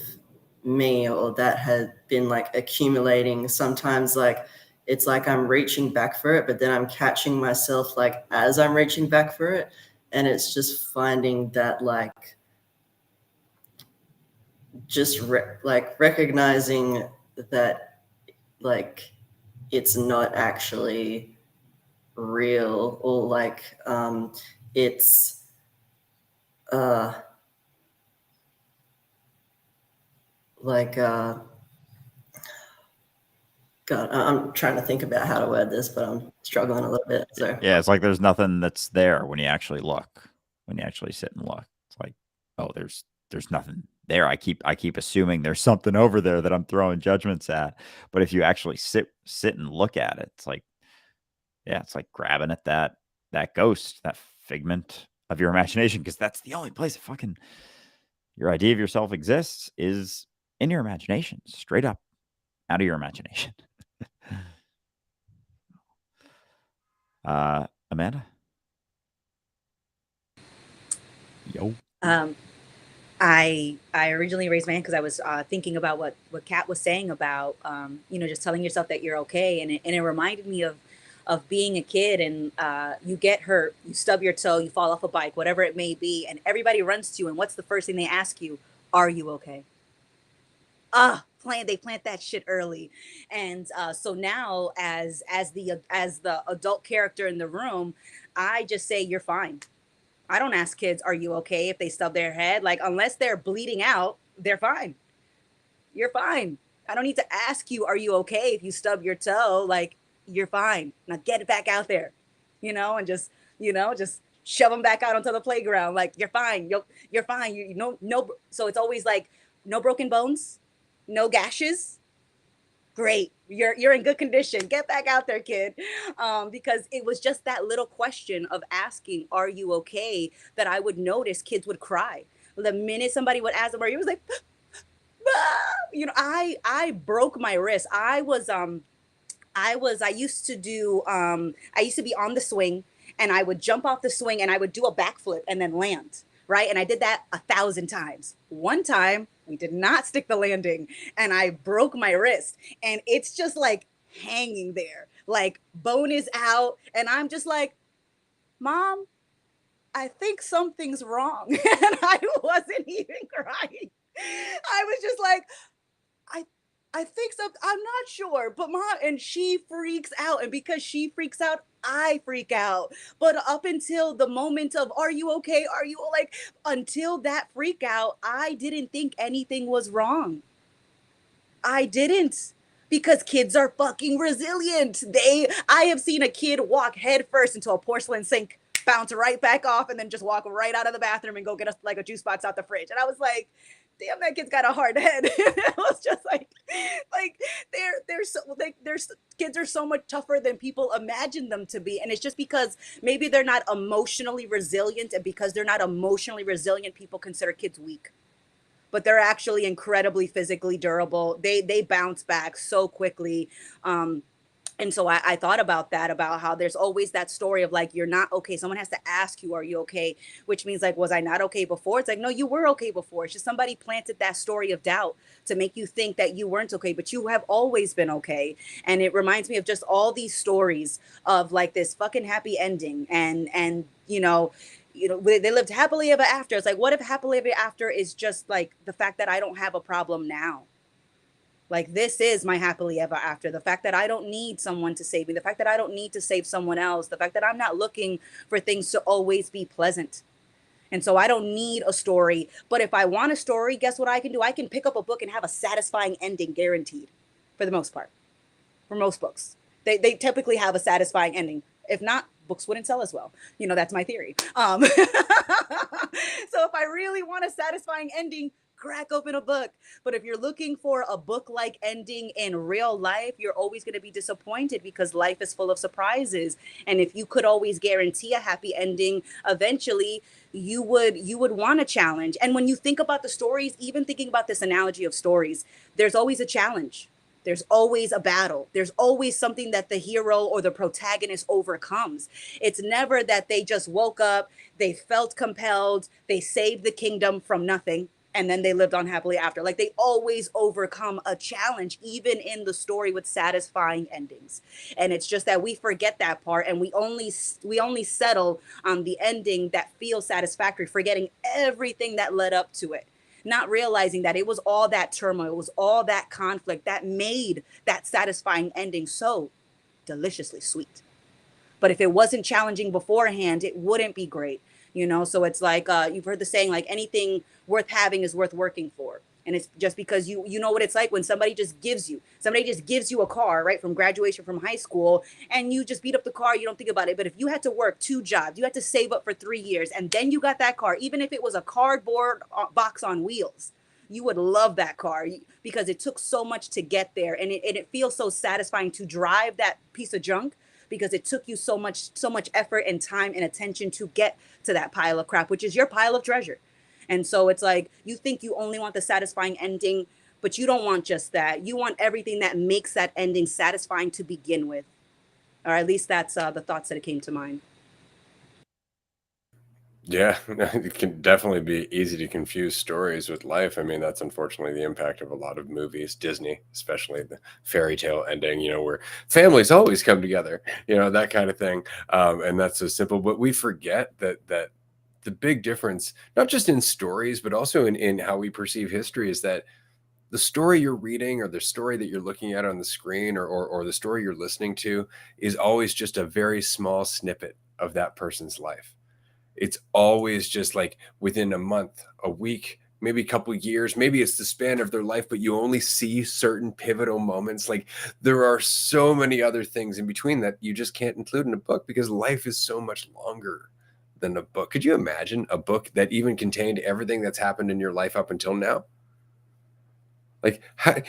F: me, or that had been like accumulating, sometimes like it's like I'm reaching back for it, but then I'm catching myself like as I'm reaching back for it. And it's just finding that like just like recognizing that like it's not actually real, or like it's like God, I'm trying to think about how to word this, but I'm struggling a little bit. So
B: Yeah, it's like there's nothing that's there when you actually look, when you actually sit and look. It's like, oh, there's nothing there. I keep assuming there's something over there that I'm throwing judgments at. But if you actually sit and look at it, it's like, yeah, it's like grabbing at that ghost, that figment of your imagination, because that's the only place fucking your idea of yourself exists, is in your imagination, straight up out of your imagination. Amanda? Yo.
D: I originally raised my hand because I was thinking about what Kat was saying about just telling yourself that you're okay, and it reminded me of being a kid, and you get hurt, you stub your toe, you fall off a bike, whatever it may be, and everybody runs to you, and what's the first thing they ask you? Are you okay? They plant that shit early, and so now as the adult character in the room, I just say you're fine. I don't ask kids, are you okay, if they stub their head. Like, unless they're bleeding out, they're fine. You're fine. I don't need to ask you, are you okay, if you stub your toe. Like, you're fine. Now get it back out there, and just shove them back out onto the playground. Like, you're fine. You're fine. You know, no. So it's always like, no broken bones, no gashes. Great, you're in good condition. Get back out there, kid. Because it was just that little question of asking, are you okay, that I would notice kids would cry. The minute somebody would ask them, are you, was like, ah! I broke my wrist. I used to do I used to be on the swing, and I would jump off the swing and I would do a backflip and then land, right? And I did that 1,000 times. One time we did not stick the landing and I broke my wrist, and it's just like hanging there, like bone is out, and I'm just like, Mom, I think something's wrong. And I wasn't even crying. I was just like, I I think so. I'm not sure, but mom, and she freaks out, and because she freaks out, I freak out. But up until the moment of, are you okay? Are you like, until that freak out, I didn't think anything was wrong. I didn't, because kids are fucking resilient. I have seen a kid walk head first into a porcelain sink, bounce right back off, and then just walk right out of the bathroom and go get a juice box out the fridge. And I was like, damn, that kid's got a hard head. It was just like they're so like kids are so much tougher than people imagine them to be, and it's just because maybe they're not emotionally resilient, and because they're not emotionally resilient, people consider kids weak, but they're actually incredibly physically durable. They bounce back so quickly. And so I thought about that, about how there's always that story of like, you're not okay. Someone has to ask you, are you okay? Which means like, was I not okay before? It's like, no, you were okay before. It's just somebody planted that story of doubt to make you think that you weren't okay, but you have always been okay. And it reminds me of just all these stories of like this fucking happy ending. And they lived happily ever after. It's like, what if happily ever after is just like the fact that I don't have a problem now? Like, this is my happily ever after. The fact that I don't need someone to save me, the fact that I don't need to save someone else, the fact that I'm not looking for things to always be pleasant. And so I don't need a story. But if I want a story, guess what I can do? I can pick up a book and have a satisfying ending guaranteed, for the most part. For most books, they typically have a satisfying ending. If not, books wouldn't sell as well. You know, that's my theory. So if I really want a satisfying ending, crack open a book. But if you're looking for a book-like ending in real life, you're always going to be disappointed, because life is full of surprises. And if you could always guarantee a happy ending, eventually you would want a challenge. And when you think about the stories, even thinking about this analogy of stories, there's always a challenge. There's always a battle. There's always something that the hero or the protagonist overcomes. It's never that they just woke up, they felt compelled, they saved the kingdom from nothing, and then they lived on happily after. Like, they always overcome a challenge, even in the story with satisfying endings. And it's just that we forget that part, and we only settle on the ending that feels satisfactory, forgetting everything that led up to it. Not realizing that it was all that turmoil, it was all that conflict that made that satisfying ending so deliciously sweet. But if it wasn't challenging beforehand, it wouldn't be great. You know, so it's like, you've heard the saying, like, anything worth having is worth working for. And it's just because you know what it's like when somebody just gives you a car, right, from graduation from high school, and you just beat up the car, you don't think about it. But if you had to work 2 jobs, you had to save up for 3 years, and then you got that car, even if it was a cardboard box on wheels, you would love that car, because it took so much to get there. And it feels so satisfying to drive that piece of junk, because it took you so much effort and time and attention to get to that pile of crap, which is your pile of treasure. And so it's like, you think you only want the satisfying ending, but you don't want just that. You want everything that makes that ending satisfying to begin with. Or at least that's the thoughts that came to mind.
A: Yeah, it can definitely be easy to confuse stories with life. I mean, that's unfortunately the impact of a lot of movies, Disney, especially the fairy tale ending, where families always come together, that kind of thing. And that's so simple. But we forget that the big difference, not just in stories, but also in how we perceive history, is that the story you're reading, or the story that you're looking at on the screen, or the story you're listening to, is always just a very small snippet of that person's life. It's always just like within a month, a week, maybe a couple of years, maybe it's the span of their life, but you only see certain pivotal moments. Like, there are so many other things in between that you just can't include in a book, because life is so much longer than a book. Could you imagine a book that even contained everything that's happened in your life up until now? Like,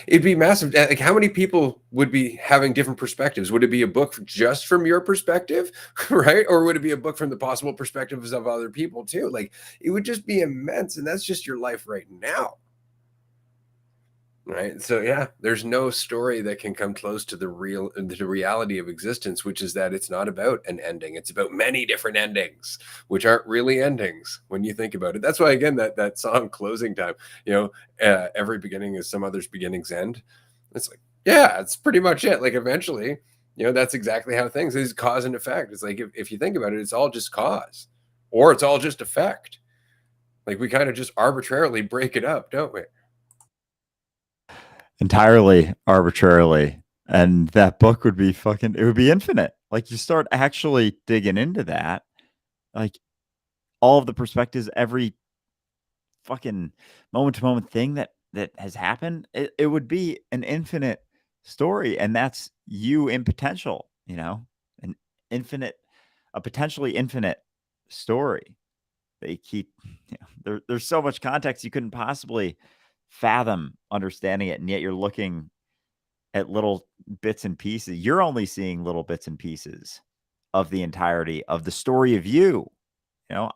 A: it'd be massive. Like, how many people would be having different perspectives? Would it be a book just from your perspective, right? Or would it be a book from the possible perspectives of other people too? Like, it would just be immense, and that's just your life right now, right? So yeah, there's no story that can come close to the reality of existence, which is that it's not about an ending. It's about many different endings, which aren't really endings when you think about it. That's why, again, that song "Closing Time," every beginning is some other's beginning's end. It's like, yeah, it's pretty much it. Like, eventually, that's exactly how things is, cause and effect. It's like, if you think about it, it's all just cause, or it's all just effect. Like, we kind of just arbitrarily break it up, don't we?
B: Entirely arbitrarily. And that book would be it would be infinite. Like, you start actually digging into that, like, all of the perspectives, every fucking moment to moment thing that has happened, it would be an infinite story. And that's you in potential, an a potentially infinite story. They keep, there's so much context you couldn't possibly fathom understanding it. And yet you're looking at little bits and pieces. You're only seeing little bits and pieces of the entirety of the story of you.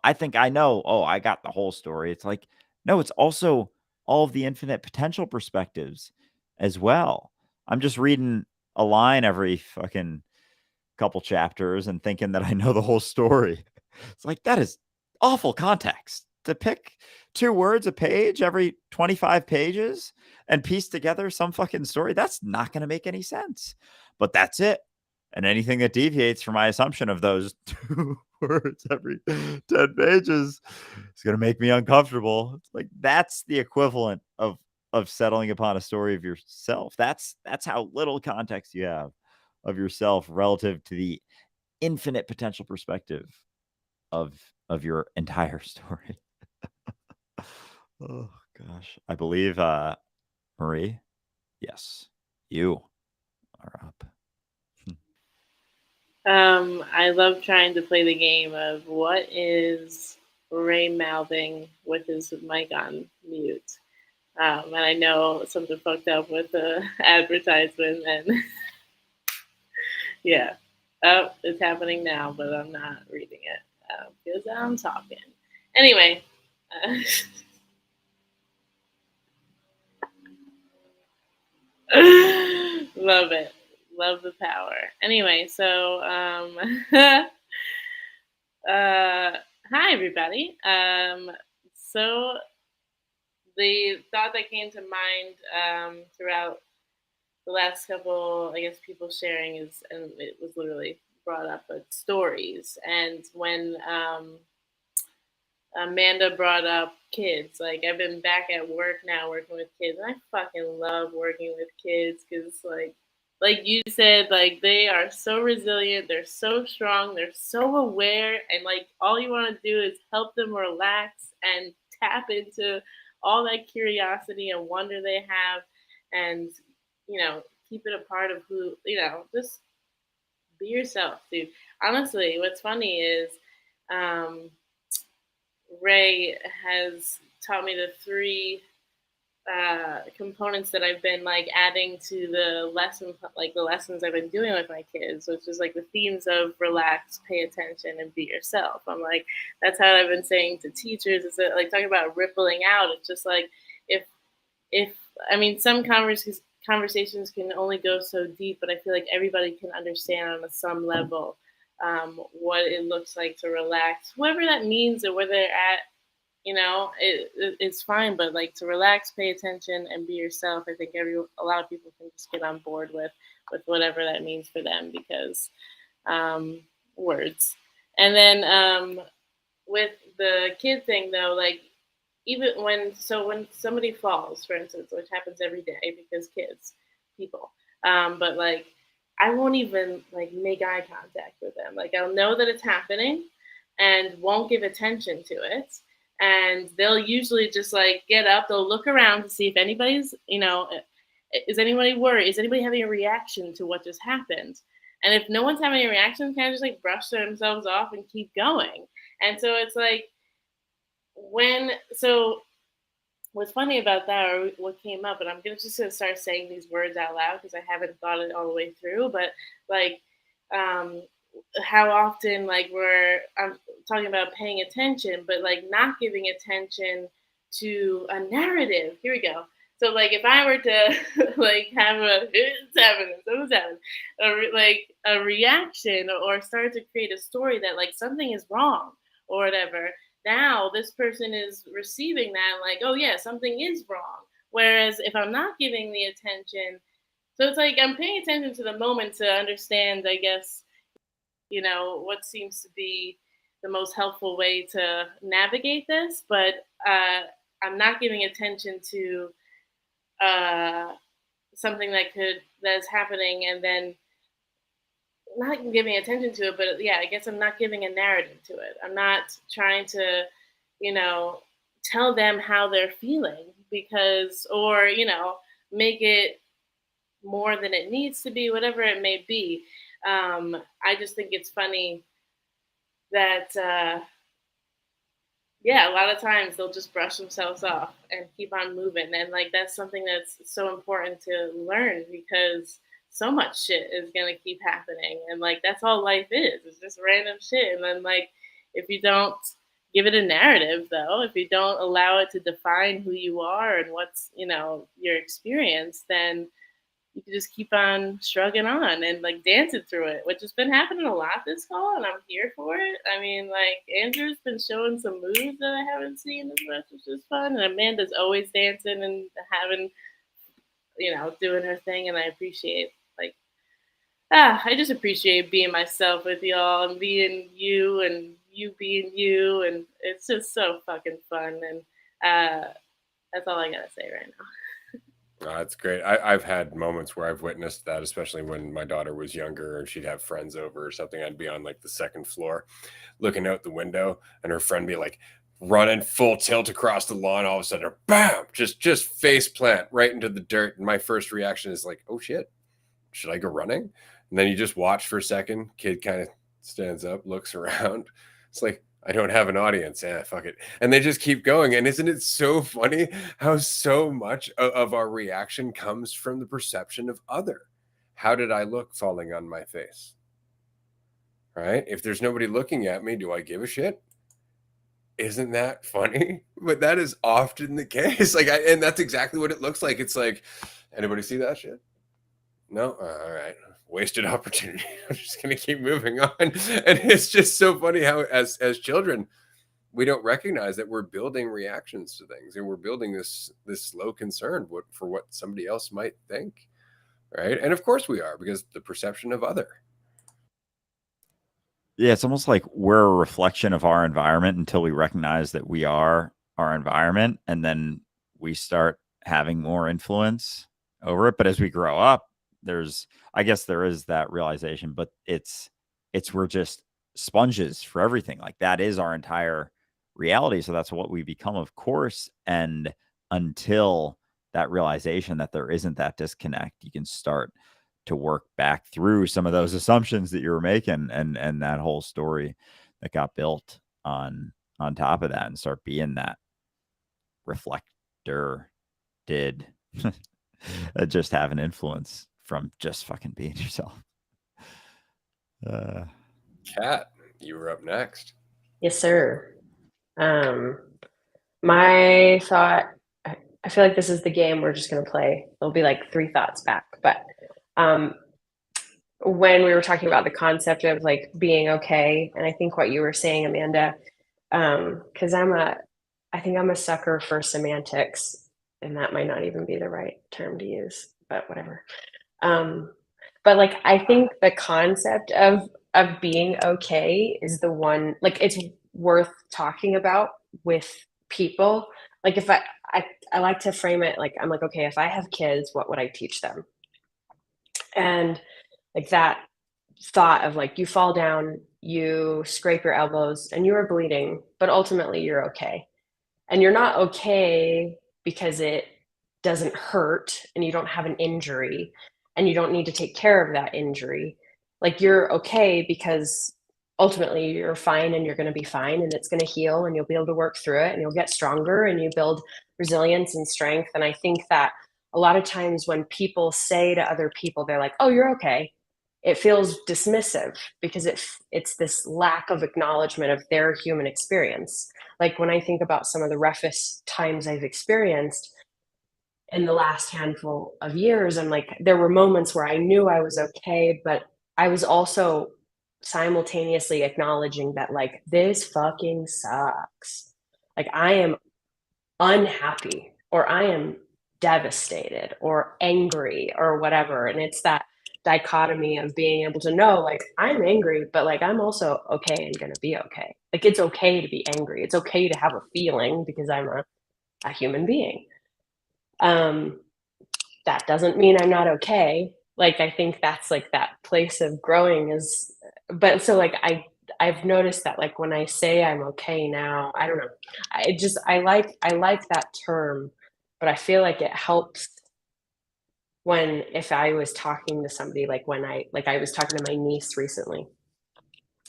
B: I think I know, oh, I got the whole story. It's like, no, it's also all of the infinite potential perspectives as well. I'm just reading a line every fucking couple chapters and thinking that I know the whole story. It's like, that is awful context to pick 2 words a page every 25 pages and piece together some fucking story. That's not going to make any sense, but that's it. And anything that deviates from my assumption of those 2 words every 10 pages is going to make me uncomfortable. It's like, that's the equivalent of of settling upon a story of yourself. That's how little context you have of yourself relative to the infinite potential perspective of your entire story. Oh gosh. I believe Marie, yes, you are up.
G: I love trying to play the game of what is Ray mouthing with his mic on mute. And I know something fucked up with the advertisement, and yeah, oh, it's happening now, but I'm not reading it because I'm talking. Anyway, love it, love the power. Anyway, so hi everybody. So the thought that came to mind throughout the last couple, I guess, people sharing is, and it was literally brought up, but stories. And when Amanda brought up kids, like I've been back at work now working with kids, and I fucking love working with kids because, like you said, like they are so resilient, they're so strong, they're so aware, and like all you want to do is help them relax and tap into all that curiosity and wonder they have, and keep it a part of who just be yourself, dude. Honestly, what's funny is Ray has taught me the three components that I've been like adding to the lesson, like the lessons I've been doing with my kids, which is like the themes of relax, pay attention, and be yourself. I'm like, that's how I've been saying to teachers. Is that like talking about rippling out? It's just like if I mean, some conversations can only go so deep, but I feel like everybody can understand on some level what it looks like to relax, whoever that means, or where they're at. It's fine, but like to relax, pay attention, and be yourself. I think a lot of people can just get on board with whatever that means for them, because words. And then with the kid thing, though, like even when somebody falls, for instance, which happens every day because kids, people, but like I won't even like make eye contact with them. Like I'll know that it's happening and won't give attention to it. And they'll usually just like get up, they'll look around to see if anybody's, is anybody worried? Is anybody having a reaction to what just happened? And if no one's having a reaction, kind of just like brush themselves off and keep going. And so it's like, what's funny about that, or what came up, and I'm just gonna start saying these words out loud because I haven't thought it all the way through, but like how often like I'm talking about paying attention, but like not giving attention to a narrative. Here we go. So like if I were to like have a reaction, or start to create a story that like something is wrong or whatever, now this person is receiving that like, oh yeah, something is wrong. Whereas if I'm not giving the attention, so it's like I'm paying attention to the moment to understand, I guess, what seems to be the most helpful way to navigate this, but I'm not giving attention to something that's happening, and then not giving attention to it, but yeah, I guess I'm not giving a narrative to it. I'm not trying to, tell them how they're feeling, or make it more than it needs to be, whatever it may be. I just think it's funny that, a lot of times they'll just brush themselves off and keep on moving. And like, that's something that's so important to learn, because so much shit is going to keep happening. And like, that's all life is. It's just random shit. And then like, if you don't give it a narrative, though, if you don't allow it to define who you are and what's, your experience, then you can just keep on shrugging on and like dancing through it, which has been happening a lot this fall, and I'm here for it. I mean, like Andrew's been showing some moves that I haven't seen as much, which is fun, and Amanda's always dancing and having, doing her thing, and I appreciate I just appreciate being myself with y'all and being you and you being you, and it's just so fucking fun, and that's all I gotta say right now.
A: That's great. I've had moments where I've witnessed that, especially when my daughter was younger and she'd have friends over or something. I'd be on like the second floor looking out the window, and her friend be like running full tilt across the lawn. All of a sudden, bam, just face plant right into the dirt. And my first reaction is like, oh shit, should I go running? And then you just watch for a second. Kid kind of stands up, looks around. It's like, I don't have an audience. Yeah, fuck it. And they just keep going. And isn't it so funny how so much of our reaction comes from the perception of other? How did I look falling on my face? Right? If there's nobody looking at me, do I give a shit? Isn't that funny? But that is often the case. And that's exactly what it looks like. It's like, anybody see that shit? No? All right. Wasted opportunity. I'm just going to keep moving on. And it's just so funny how as children, we don't recognize that we're building reactions to things, and we're building this slow concern for what somebody else might think. Right? And of course we are, because the perception of other.
B: Yeah, it's almost like we're a reflection of our environment until we recognize that we are our environment, and then we start having more influence over it. But as we grow up, I guess there is that realization, but it's we're just sponges for everything. Like, that is our entire reality. So that's what we become, of course. And until that realization that there isn't that disconnect, you can start to work back through some of those assumptions that you were making, and that whole story that got built on top of that, and start being that reflector did just have an influence from just fucking being yourself.
A: Kat, you were up next.
C: Yes, sir. My thought, I feel like this is the game we're just going to play. There'll be like 3 thoughts back. But when we were talking about the concept of like being okay, and I think what you were saying, Amanda, because I think I'm a sucker for semantics, and that might not even be the right term to use, but whatever. But like, I think the concept of being okay is the one, like, it's worth talking about with people. Like, if I like to frame it like, I'm like, okay, if I have kids, what would I teach them? And like that thought of like, you fall down, you scrape your elbows, and you are bleeding, but ultimately you're okay. And you're not okay because it doesn't hurt and you don't have an injury and you don't need to take care of that injury. Like, you're okay because ultimately you're fine, and you're going to be fine, and it's going to heal, and you'll be able to work through it, and you'll get stronger, and you build resilience and strength. And I think that a lot of times when people say to other people, they're like, oh, you're okay, it feels dismissive because it's this lack of acknowledgement of their human experience. Like, when I think about some of the roughest times I've experienced in the last handful of years, I'm like, there were moments where I knew I was okay, but I was also simultaneously acknowledging that, like, this fucking sucks. Like, I am unhappy, or I am devastated or angry or whatever. And it's that dichotomy of being able to know, like, I'm angry, but like, I'm also okay and gonna be okay. Like, it's okay to be angry. It's okay to have a feeling because I'm a human being. That doesn't mean I'm not okay. Like, I think that's like that place of growing is, but so like, I've noticed that, like, when I say I'm okay now, I don't know. I like that term, but I feel like it helps when, if I was talking to somebody, like when I was talking to my niece recently,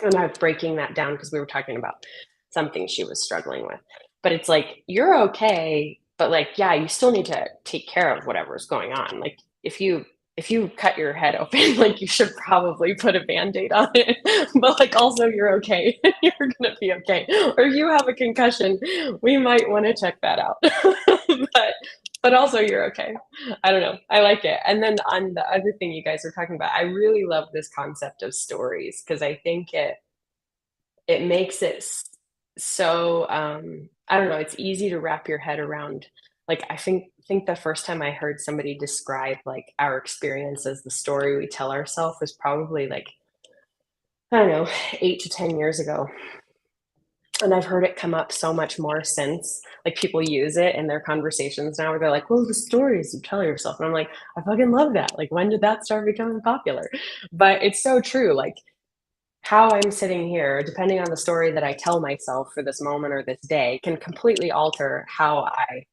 C: and I'm breaking that down because we were talking about something she was struggling with. But it's like, you're okay, but like, yeah, you still need to take care of whatever's going on. Like, if you cut your head open, like, you should probably put a Band-Aid on it. But like, also, you're okay. You're gonna be okay. Or if you have a concussion, we might want to check that out. but also, you're okay. I don't know. I like it. And then on the other thing you guys were talking about, I really love this concept of stories, because I think it makes it so I don't know, it's easy to wrap your head around. Like, I think the first time I heard somebody describe like our experience as the story we tell ourselves was probably like, I don't know, 8 to 10 years ago. And I've heard it come up so much more since, like, people use it in their conversations now where they're like, well, the stories you tell yourself. And I'm like, I fucking love that. Like, when did that start becoming popular? But it's so true. Like, how I'm sitting here, depending on the story that I tell myself for this moment or this day, can completely alter how I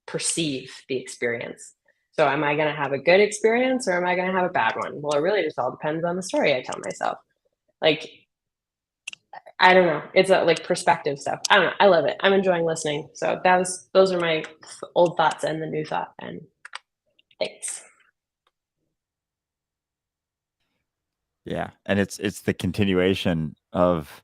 C: perceive the experience. So, am I going to have a good experience or am I going to have a bad one? Well, it really just all depends on the story I tell myself. Like, I don't know. It's like perspective stuff. I don't know. I love it. I'm enjoying listening. So those are my old thoughts and the new thought. And thanks.
B: Yeah, and it's the continuation of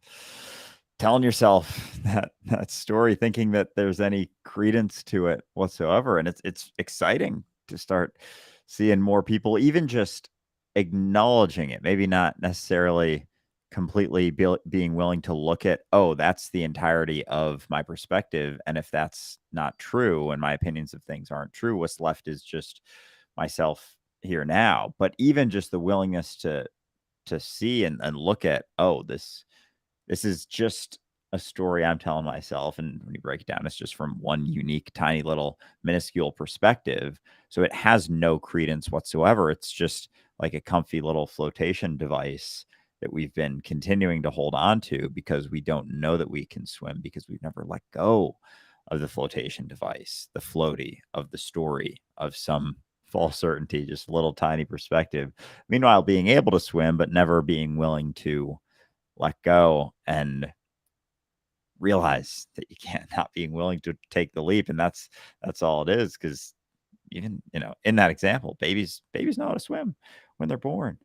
B: telling yourself that story, thinking that there's any credence to it whatsoever, and it's exciting to start seeing more people even just acknowledging it. Maybe not necessarily completely being willing to look at, oh, that's the entirety of my perspective, and if that's not true and my opinions of things aren't true, what's left is just myself here now. But even just the willingness to see and look at, oh, this is just a story I'm telling myself. And when you break it down, it's just from one unique, tiny little minuscule perspective. So it has no credence whatsoever. It's just like a comfy little flotation device that we've been continuing to hold on to because we don't know that we can swim, because we've never let go of the flotation device, the floaty of the story of some false certainty, just a little tiny perspective. Meanwhile, being able to swim, but never being willing to let go and realize that you can't, not being willing to take the leap. And that's all it is. Because even, in that example, babies know how to swim when they're born.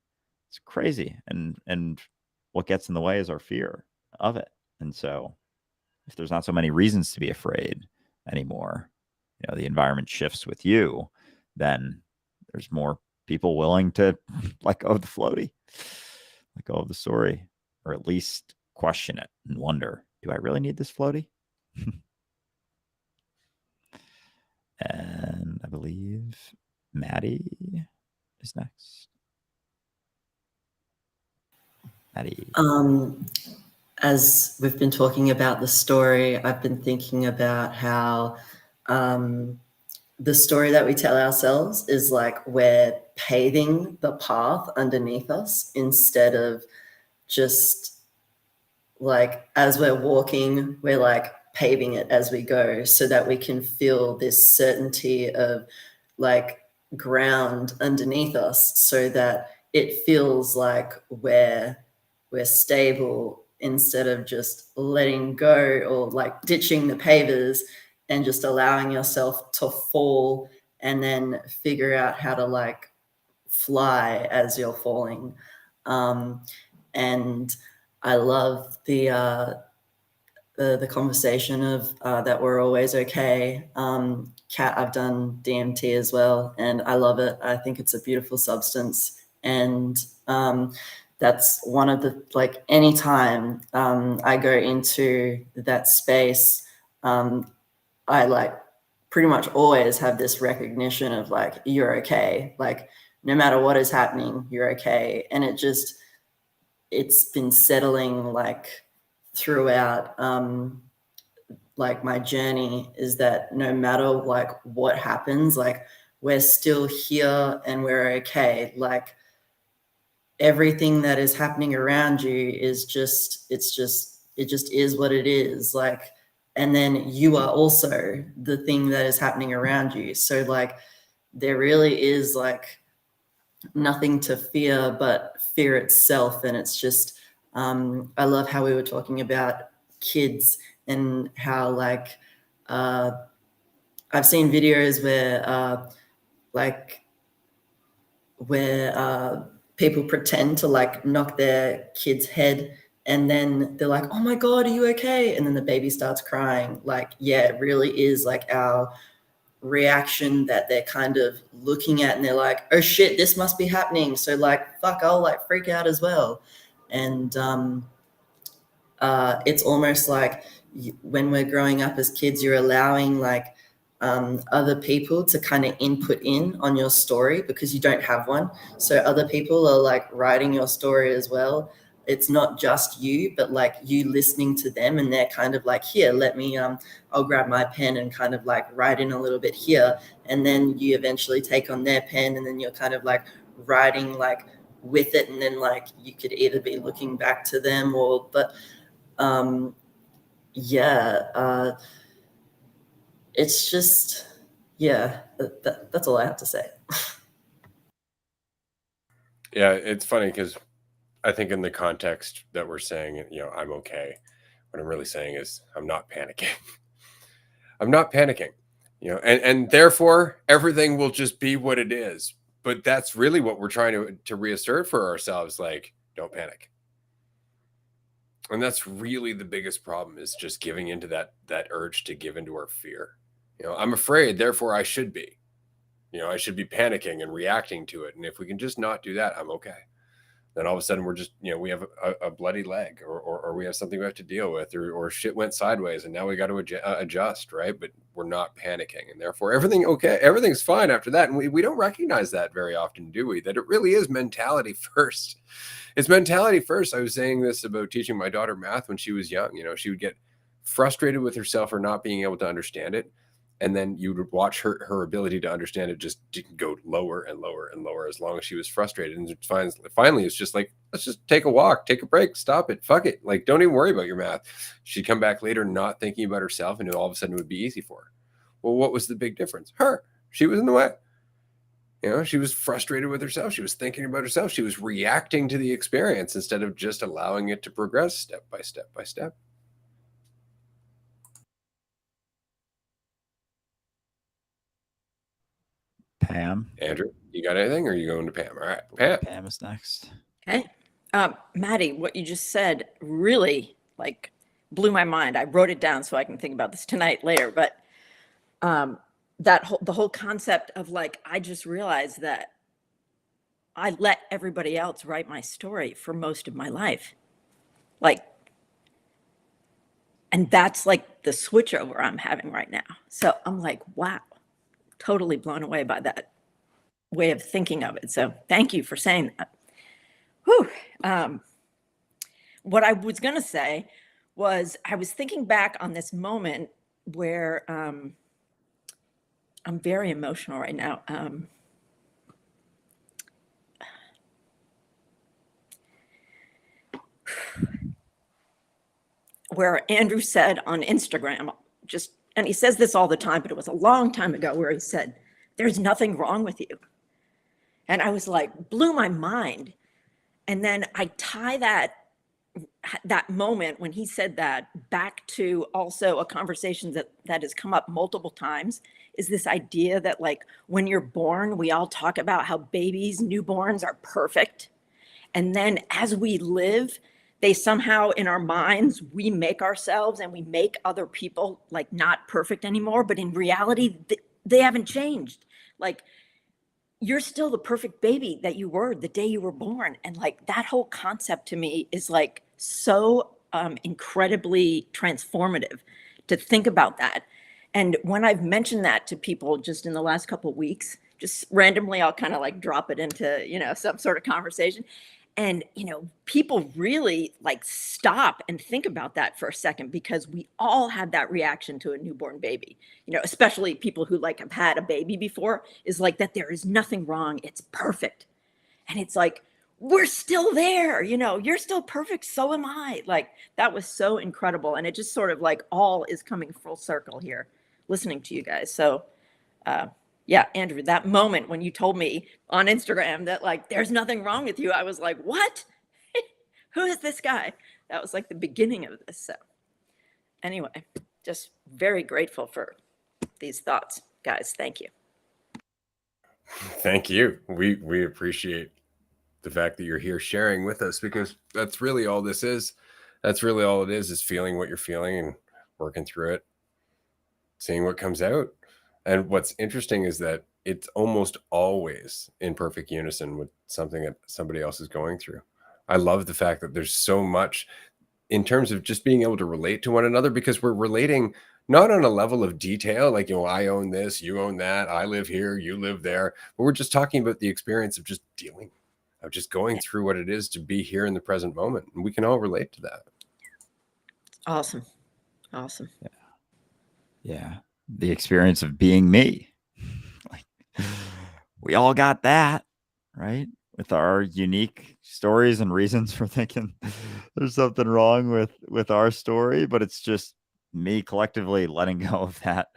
B: It's crazy. And what gets in the way is our fear of it. And so if there's not so many reasons to be afraid anymore, the environment shifts with you, then there's more people willing to let go of the floaty, let go of the story, or at least question it and wonder, do I really need this floaty? And I believe Maddie is next. Maddie.
F: As we've been talking about the story, I've been thinking about how the story that we tell ourselves is like we're paving the path underneath us instead of just like as we're walking, we're like paving it as we go so that we can feel this certainty of like ground underneath us so that it feels like we're stable instead of just letting go or like ditching the pavers and just allowing yourself to fall and then figure out how to like fly as you're falling. And I love the conversation of that we're always okay. Kat, I've done DMT as well, and I love it. I think it's a beautiful substance. And that's one of the, like, anytime I go into that space, I like pretty much always have this recognition of like, you're okay. Like, no matter what is happening, you're okay. And it's been settling like throughout like my journey, is that no matter like what happens, like we're still here and we're okay. Like everything that is happening around you is just, it just is what it is. Like, and then you are also the thing that is happening around you. So like there really is like nothing to fear but fear itself. And it's just I love how we were talking about kids and how like I've seen videos where people pretend to like knock their kid's head and then they're like, oh my God, are you okay? And then the baby starts crying. Like, yeah, it really is like our reaction that they're kind of looking at and they're like, oh shit, this must be happening. So like, fuck, I'll like freak out as well. And it's almost like when we're growing up as kids, you're allowing like other people to kind of input in on your story because you don't have one. So other people are like writing your story as well. it's not just you, but like you listening to them, and they're kind of like, here, let me, I'll grab my pen and kind of like write in a little bit here. And then you eventually take on their pen, and then you're kind of like writing like with it. And then like you could either be looking back to them it's just, that's all I have to say.
A: Yeah, it's funny because I think in the context that we're saying, I'm okay. What I'm really saying is I'm not panicking. I'm not panicking, and therefore everything will just be what it is. But that's really what we're trying to reassert for ourselves. Like, don't panic. And that's really the biggest problem, is just giving into that urge to give into our fear. I'm afraid, therefore I should be. I should be panicking and reacting to it. And if we can just not do that, I'm okay. Then all of a sudden we're just, we have a bloody leg, or we have something we have to deal with, or shit went sideways and now we got to adjust, right? But we're not panicking, and therefore everything's fine after that. And we don't recognize that very often, do we? That it really is mentality first. It's mentality first. I was saying this about teaching my daughter math when she was young. She would get frustrated with herself for not being able to understand it. And then you would watch her ability to understand it just go lower and lower and lower as long as she was frustrated. And finally, it's just like, let's just take a walk, take a break, stop it, fuck it. Like, don't even worry about your math. She'd come back later not thinking about herself, and all of a sudden it would be easy for her. Well, what was the big difference? Her. She was in the way. She was frustrated with herself. She was thinking about herself. She was reacting to the experience instead of just allowing it to progress step by step by step.
B: Pam.
A: Andrew, you got anything, or are you going to Pam? All right, Pam.
B: Pam is next.
E: Okay. Maddie, what you just said really like blew my mind. I wrote it down so I can think about this tonight later. But the whole concept of like, I just realized that I let everybody else write my story for most of my life. Like, and that's like the switchover I'm having right now. So I'm like, wow, totally blown away by that way of thinking of it. So thank you for saying that. Whew. What I was going to say was, I was thinking back on this moment where I'm very emotional right now. Where Andrew said on Instagram, and he says this all the time, but it was a long time ago, where he said, there's nothing wrong with you. And I was like, blew my mind. And then I tie that moment when he said that back to also a conversation that has come up multiple times, is this idea that like when you're born, we all talk about how newborns are perfect. And then as we live, they somehow in our minds, we make ourselves and we make other people like not perfect anymore. But in reality, they haven't changed. Like, you're still the perfect baby that you were the day you were born. And like that whole concept to me is like so incredibly transformative to think about that. And when I've mentioned that to people just in the last couple of weeks, just randomly, I'll kind of like drop it into, some sort of conversation. And, people really like stop and think about that for a second, because we all have that reaction to a newborn baby, especially people who like have had a baby before, is like that there is nothing wrong. It's perfect. And it's like, we're still there, you're still perfect. So am I. Like, that was so incredible. And it just sort of like all is coming full circle here, listening to you guys. So, yeah, Andrew, that moment when you told me on Instagram that like, there's nothing wrong with you, I was like, what? Who is this guy? That was like the beginning of this. So anyway, just very grateful for these thoughts, guys. Thank you.
A: Thank you. We appreciate the fact that you're here sharing with us, because that's really all this is. That's really all it is feeling what you're feeling and working through it, seeing what comes out. And what's interesting is that it's almost always in perfect unison with something that somebody else is going through. I love the fact that there's so much in terms of just being able to relate to one another, because we're relating not on a level of detail, like, I own this, you own that, I live here, you live there, but we're just talking about the experience of just dealing, of just going through what it is to be here in the present moment. And we can all relate to that.
E: Awesome.
B: Yeah. The experience of being me. Like, we all got that, right? With our unique stories and reasons for thinking there's something wrong with our story, but it's just me collectively letting go of that,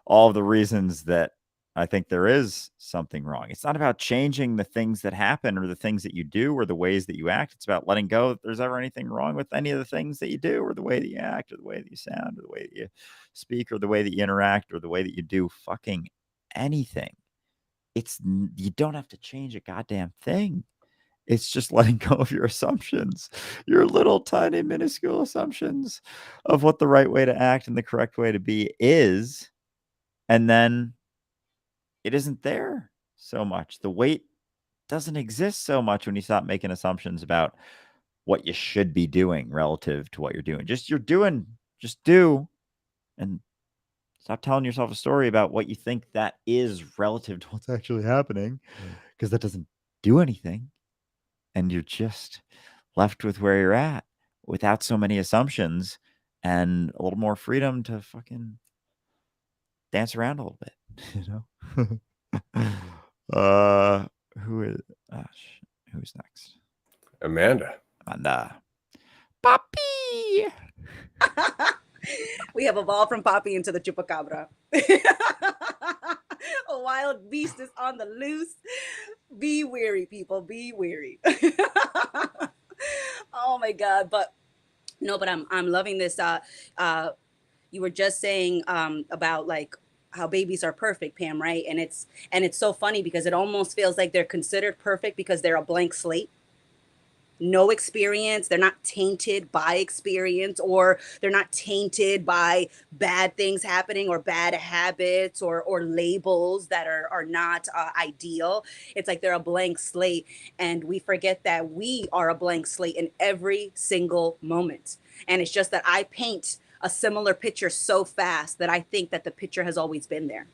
B: all of the reasons that I think there is something wrong. It's not about changing the things that happen or the things that you do or the ways that you act. It's about letting go if there's ever anything wrong with any of the things that you do or the way that you act or the way that you sound or the way that you speak or the way that you interact or the way that you do fucking anything. You don't have to change a goddamn thing. It's just letting go of your assumptions, your little tiny minuscule assumptions of what the right way to act and the correct way to be is. And then it isn't there so much. The weight doesn't exist so much when you stop making assumptions about what you should be doing relative to what you're doing. Just do, and stop telling yourself a story about what you think that is relative to what's actually happening, because that doesn't do anything. And you're just left with where you're at without so many assumptions and a little more freedom to fucking dance around a little bit, you know? Who's next?
A: Amanda.
B: Poppy.
D: We have evolved from Poppy into the Chupacabra. A wild beast is on the loose. Be wary, people. Be wary. Oh my God. But I'm loving this. You were just saying about like how babies are perfect, Pam, right? And it's so funny because it almost feels like they're considered perfect because they're a blank slate. No experience. They're not tainted by experience, or they're not tainted by bad things happening or bad habits or labels that are not ideal. It's like they're a blank slate, and we forget that we are a blank slate in every single moment. And it's just that I paint a similar picture so fast that I think that the picture has always been there.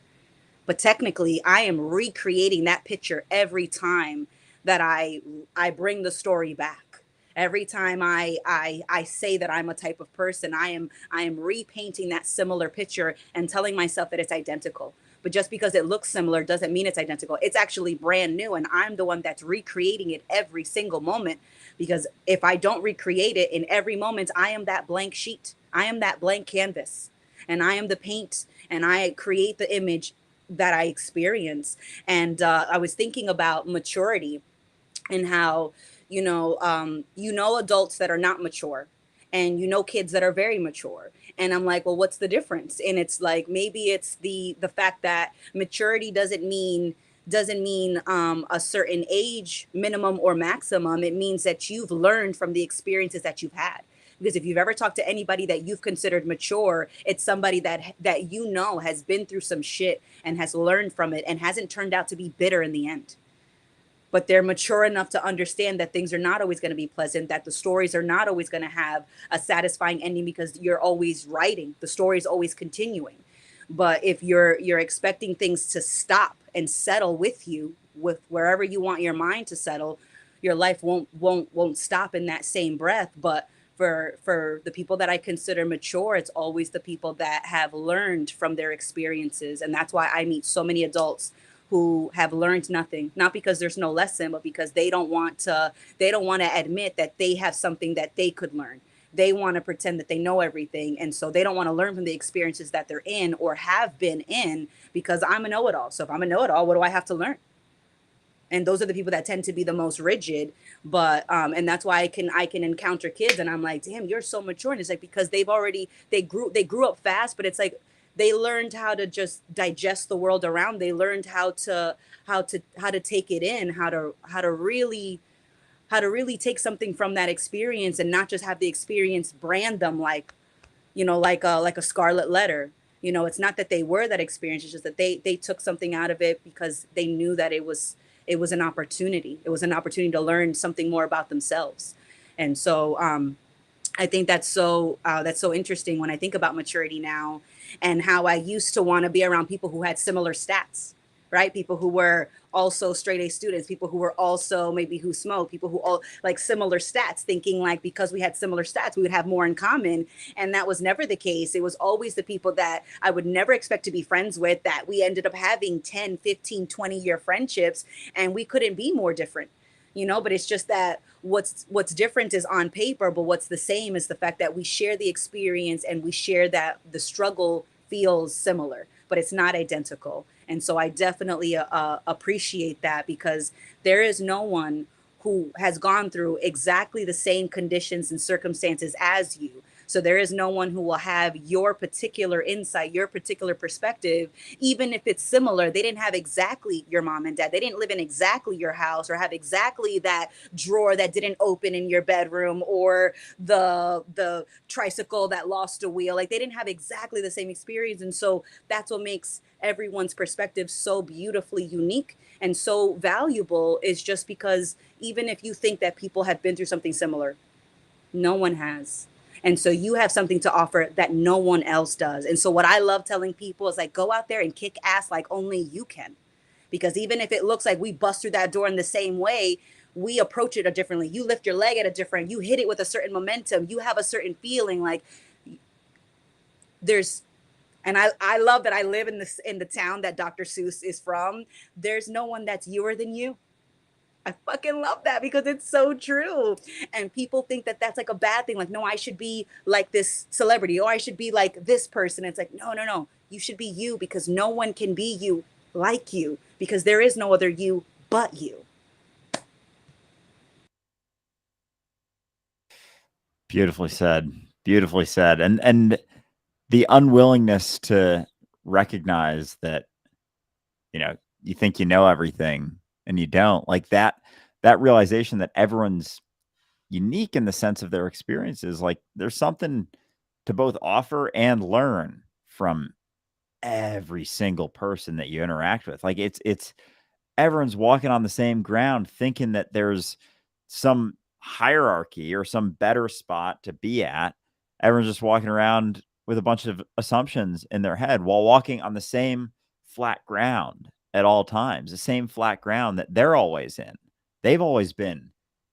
D: But technically, I am recreating that picture every time that I bring the story back. Every time I say that I'm a type of person, I am repainting that similar picture and telling myself that it's identical. But just because it looks similar doesn't mean it's identical. It's actually brand new, and I'm the one that's recreating it every single moment. Because if I don't recreate it in every moment, I am that blank sheet. I am that blank canvas, and I am the paint, and I create the image that I experience. And I was thinking about maturity and how, adults that are not mature, and kids that are very mature. And I'm like, well, what's the difference? And it's like, maybe it's the fact that maturity doesn't mean a certain age minimum or maximum. It means that you've learned from the experiences that you've had. Because if you've ever talked to anybody that you've considered mature, it's somebody that has been through some shit and has learned from it and hasn't turned out to be bitter in the end. But they're mature enough to understand that things are not always going to be pleasant, that the stories are not always going to have a satisfying ending, because you're always writing. The story is always continuing. But if you're expecting things to stop and settle with you, with wherever you want your mind to settle, your life won't stop in that same breath. But for the people that I consider mature, it's always the people that have learned from their experiences. And that's why I meet so many adults who have learned nothing, not because there's no lesson, but because they don't want to admit that they have something that they could learn. They want to pretend that they know everything. And so they don't want to learn from the experiences that they're in or have been in, because I'm a know-it-all. So if I'm a know-it-all, what do I have to learn? And those are the people that tend to be the most rigid. But and that's why I can encounter kids and I'm like, damn, you're so mature. And it's like, because they grew up fast, but it's like they learned how to just digest the world around. They learned how to take it in, how to really take something from that experience and not just have the experience brand them like a scarlet letter. It's not that they were that experience. It's just that they took something out of it because they knew that it was an opportunity. It was an opportunity to learn something more about themselves. And so I think that's so interesting when I think about maturity now, and how I used to want to be around people who had similar stats. right? People who were also straight A students, people who were also maybe who smoke, people who all like similar stats, thinking like because we had similar stats, we would have more in common. And that was never the case. It was always the people that I would never expect to be friends with that we ended up having 10, 15, 20-year friendships, and we couldn't be more different. But it's just that what's different is on paper, but what's the same is the fact that we share the experience and we share that the struggle feels similar, but it's not identical. And so I definitely appreciate that, because there is no one who has gone through exactly the same conditions and circumstances as you. So there is no one who will have your particular insight, your particular perspective, even if it's similar. They didn't have exactly your mom and dad. They didn't live in exactly your house or have exactly that drawer that didn't open in your bedroom, or the tricycle that lost a wheel. Like, they didn't have exactly the same experience. And so that's what makes everyone's perspective so beautifully unique and so valuable, is just because even if you think that people have been through something similar, no one has. And so you have something to offer that no one else does. And so what I love telling people is, like, go out there and kick ass like only you can. Because even if it looks like we bust through that door in the same way, we approach it differently. You lift your leg at a different, you hit it with a certain momentum. You have a certain feeling. Like, there's, and I love that I live in the town that Dr. Seuss is from. There's no one that's youer than you. I fucking love that, because it's so true. And people think that that's like a bad thing. Like, no, I should be like this celebrity, or I should be like this person. It's like, no, no, no. You should be you, because no one can be you like you, because there is no other you but you.
B: Beautifully said. Beautifully said. And the unwillingness to recognize that, you think you know everything and you don't. Like that realization that everyone's unique in the sense of their experiences. Like, there's something to both offer and learn from every single person that you interact with. Like, it's everyone's walking on the same ground, thinking that there's some hierarchy or some better spot to be at. Everyone's just walking around with a bunch of assumptions in their head while walking on the same flat ground at all times, the same flat ground that they're always in. They've always been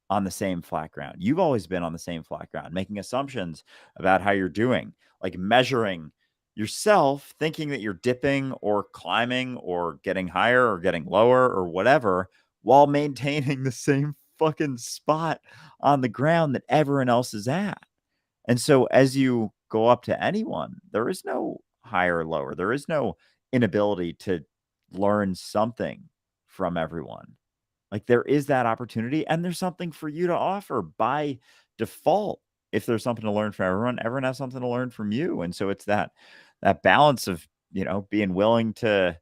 B: on the same flat ground. You've always been on the same flat ground, making assumptions about how you're doing, like measuring yourself, thinking that you're dipping or climbing or getting higher or getting lower or whatever, while maintaining the same fucking spot on the ground that everyone else is at. And so as you go up to anyone, there is no higher or lower. There is no inability to learn something from everyone. Like, there is that opportunity, and there's something for you to offer by default. If there's something to learn from everyone has something to learn from you. And so it's that balance of, being willing to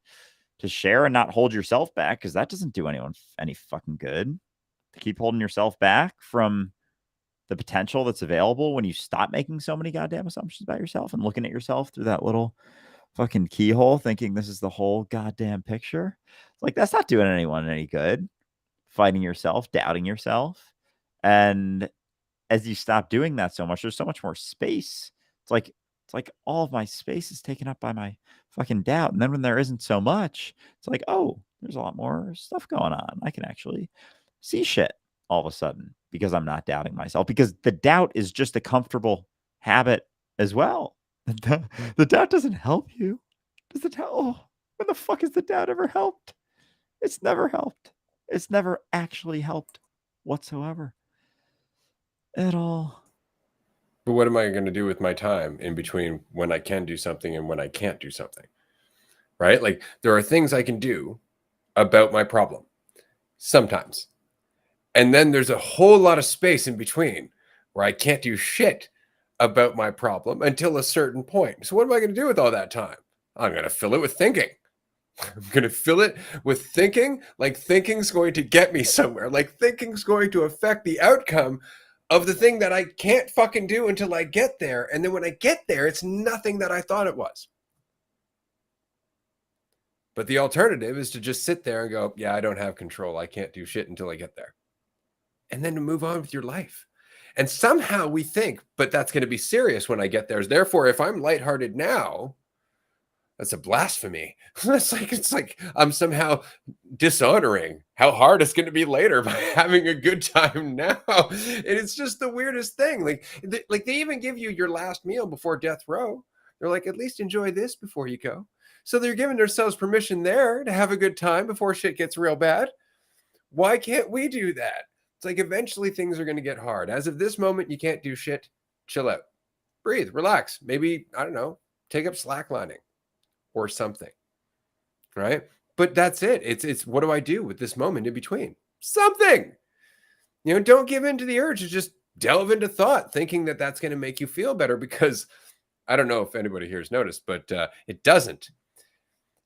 B: share and not hold yourself back, because that doesn't do anyone any fucking good. To keep holding yourself back from the potential that's available when you stop making so many goddamn assumptions about yourself and looking at yourself through that little fucking keyhole, thinking this is the whole goddamn picture. It's like, that's not doing anyone any good. Fighting yourself, doubting yourself. And as you stop doing that so much, there's so much more space. It's like all of my space is taken up by my fucking doubt. And then when there isn't so much, it's like, oh, there's a lot more stuff going on. I can actually see shit all of a sudden, because I'm not doubting myself, because the doubt is just a comfortable habit as well. The doubt doesn't help you. Does the doubt? Oh, when the fuck has the doubt ever helped? It's never helped. It's never actually helped whatsoever at all.
A: But what am I going to do with my time in between when I can do something and when I can't do something? Right? Like, there are things I can do about my problem sometimes. And then there's a whole lot of space in between where I can't do shit about my problem until a certain point. So what am I going to do with all that time? I'm going to fill it with thinking. I'm going to fill it with thinking. Like, thinking's going to get me somewhere. Like, thinking's going to affect the outcome of the thing that I can't fucking do until I get there. And then when I get there, it's nothing that I thought it was. But the alternative is to just sit there and go, yeah, I don't have control. I can't do shit until I get there. And then to move on with your life. And somehow we think, but that's going to be serious when I get there. Therefore, if I'm lighthearted now, that's a blasphemy. It's like I'm somehow dishonoring how hard it's going to be later by having a good time now. And it's just the weirdest thing. Like they even give you your last meal before death row. They're like, at least enjoy this before you go. So they're giving themselves permission there to have a good time before shit gets real bad. Why can't we do that? It's like eventually things are going to get hard. As of this moment, you can't do shit. Chill out. Breathe, relax. Maybe, I don't know, take up slacklining or something. Right? But that's it. It's what do I do with this moment in between? Something. Don't give in to the urge to just delve into thought thinking that that's going to make you feel better, because I don't know if anybody here has noticed, but it doesn't.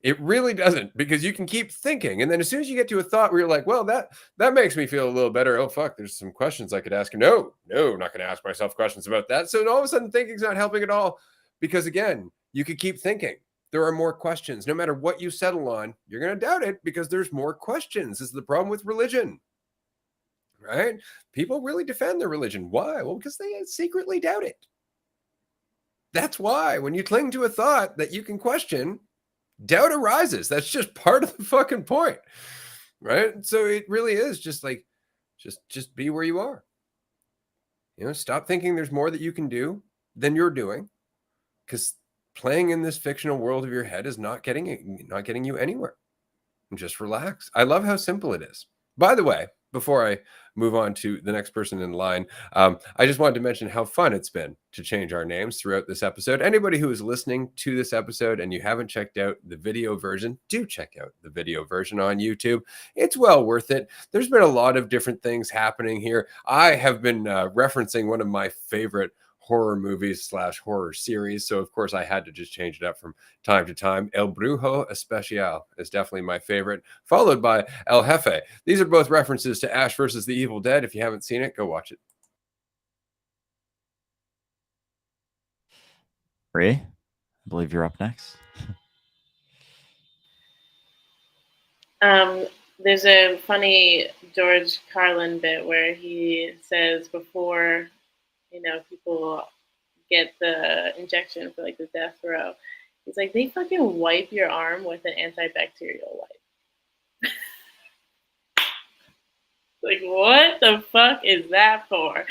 A: It really doesn't, because you can keep thinking. And then as soon as you get to a thought where you're like, well, that makes me feel a little better. Oh, fuck, there's some questions I could ask. No, I'm not going to ask myself questions about that. So all of a sudden thinking's not helping at all, because again, you could keep thinking. There are more questions. No matter what you settle on, you're going to doubt it because there's more questions. This is the problem with religion, right? People really defend their religion. Why? Well, because they secretly doubt it. That's why when you cling to a thought that you can question, doubt arises. That's just part of the fucking point, right? So it really is just like, just be where you are. Stop thinking there's more that you can do than you're doing, because playing in this fictional world of your head is not getting you anywhere. And just relax. I love how simple it is. By the way, before I move on to the next person in line, I just wanted to mention how fun it's been to change our names throughout this episode. Anybody who is listening to this episode and you haven't checked out the video version, do check out the video version on YouTube. It's well worth it. There's been a lot of different things happening here. I have been referencing one of my favorite horror movies / horror series. So of course I had to just change it up from time to time. El Brujo Especial is definitely my favorite, followed by El Jefe. These are both references to Ash versus the Evil Dead. If you haven't seen it, go watch it.
B: Ray, I believe you're up next.
G: There's a funny George Carlin bit where he says before people get the injection for like the death row, he's like, they fucking wipe your arm with an antibacterial wipe. Like, what the fuck is that for?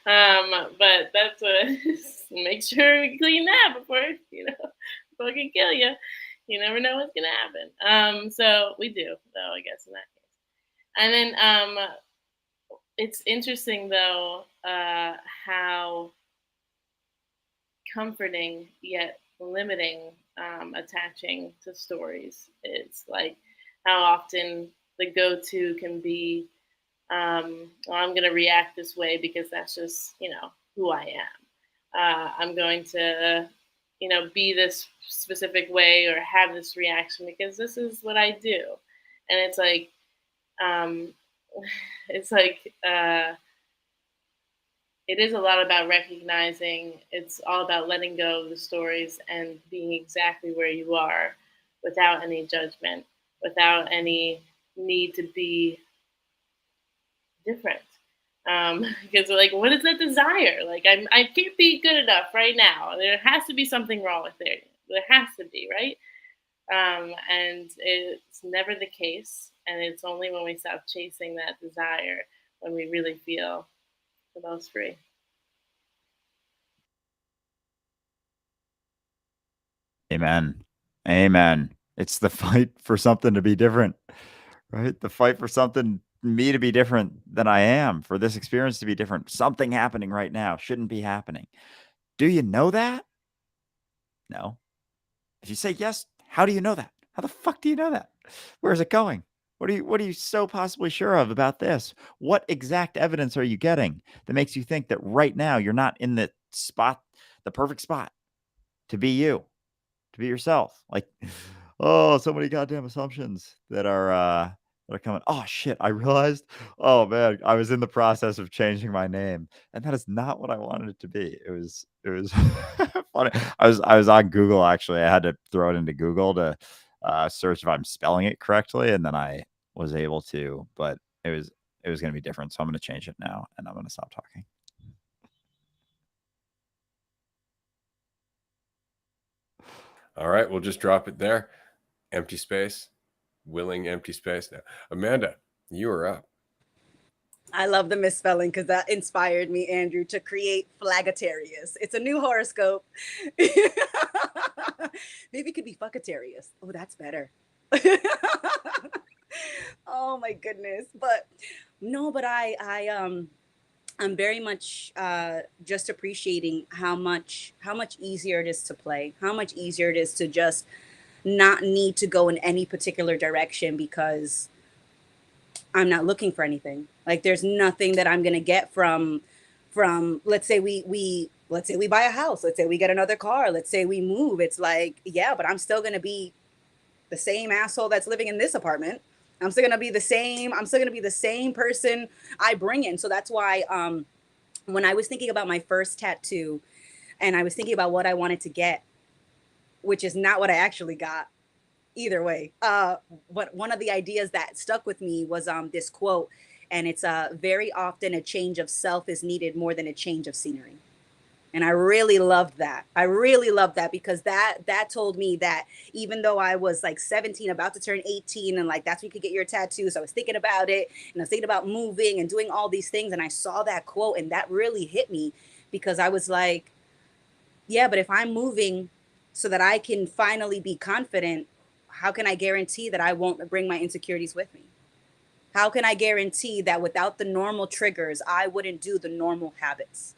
G: But that's what. Make sure we clean that before fucking kill you. You never know what's gonna happen. So we do, though, I guess, in that case. And then it's interesting though how comforting yet limiting attaching to stories is. Like how often the go-to can be, well, I'm going to react this way because that's just who I am. I'm going to be this specific way or have this reaction because this is what I do. And it's like it is a lot about recognizing. It's all about letting go of the stories and being exactly where you are without any judgment, without any need to be different. Because like, what is that desire? Like, I can't be good enough right now. There has to be something wrong with it. There has to be, right? And it's never the case. And it's only when we stop chasing that desire when we really feel the most free.
B: Amen. Amen. It's the fight for something to be different, right? The fight for something, me to be different than I am, for this experience to be different. Something happening right now shouldn't be happening. Do you know that? No. If you say yes, how do you know that? How the fuck do you know that? Where is it going? What are you so possibly sure of about this? What exact evidence are you getting that makes you think that right now you're not in the spot, the perfect spot to be you, to be yourself? Like, oh, so many goddamn assumptions that are coming. Oh shit, I realized, oh man, I was in the process of changing my name, and that is not what I wanted it to be. It was funny. I was on Google, actually. I had to throw it into Google to search if I'm spelling it correctly, and then I was able to, but it was going to be different. So I'm going to change it now, and I'm going to stop talking.
A: All right, we'll just drop it there. Empty space, willing empty space. Now, Amanda, you are up.
D: I love the misspelling because that inspired me, Andrew, to create Flagatarius. It's a new horoscope. Maybe it could be Fuckatarius. Oh, that's better. Oh my goodness. But no, but I'm very much just appreciating how much easier it is to play, how much easier it is to just not need to go in any particular direction because I'm not looking for anything. Like there's nothing that I'm gonna get from let's say let's say we buy a house, let's say we get another car, let's say we move. It's like, yeah, but I'm still gonna be the same asshole that's living in this apartment. I'm still gonna be the same, I'm still gonna be the same person I bring in. So that's why when I was thinking about my first tattoo and I was thinking about what I wanted to get, which is not what I actually got, either way. But one of the ideas that stuck with me was this quote, and it's very often a change of self is needed more than a change of scenery. And I really loved that. I really loved that because that told me that even though I was like 17, about to turn 18, and like that's when you could get your tattoos. I was thinking about it and I was thinking about moving and doing all these things. And I saw that quote and that really hit me because I was like, yeah, but if I'm moving so that I can finally be confident, how can I guarantee that I won't bring my insecurities with me? How can I guarantee that without the normal triggers, I wouldn't do the normal habits?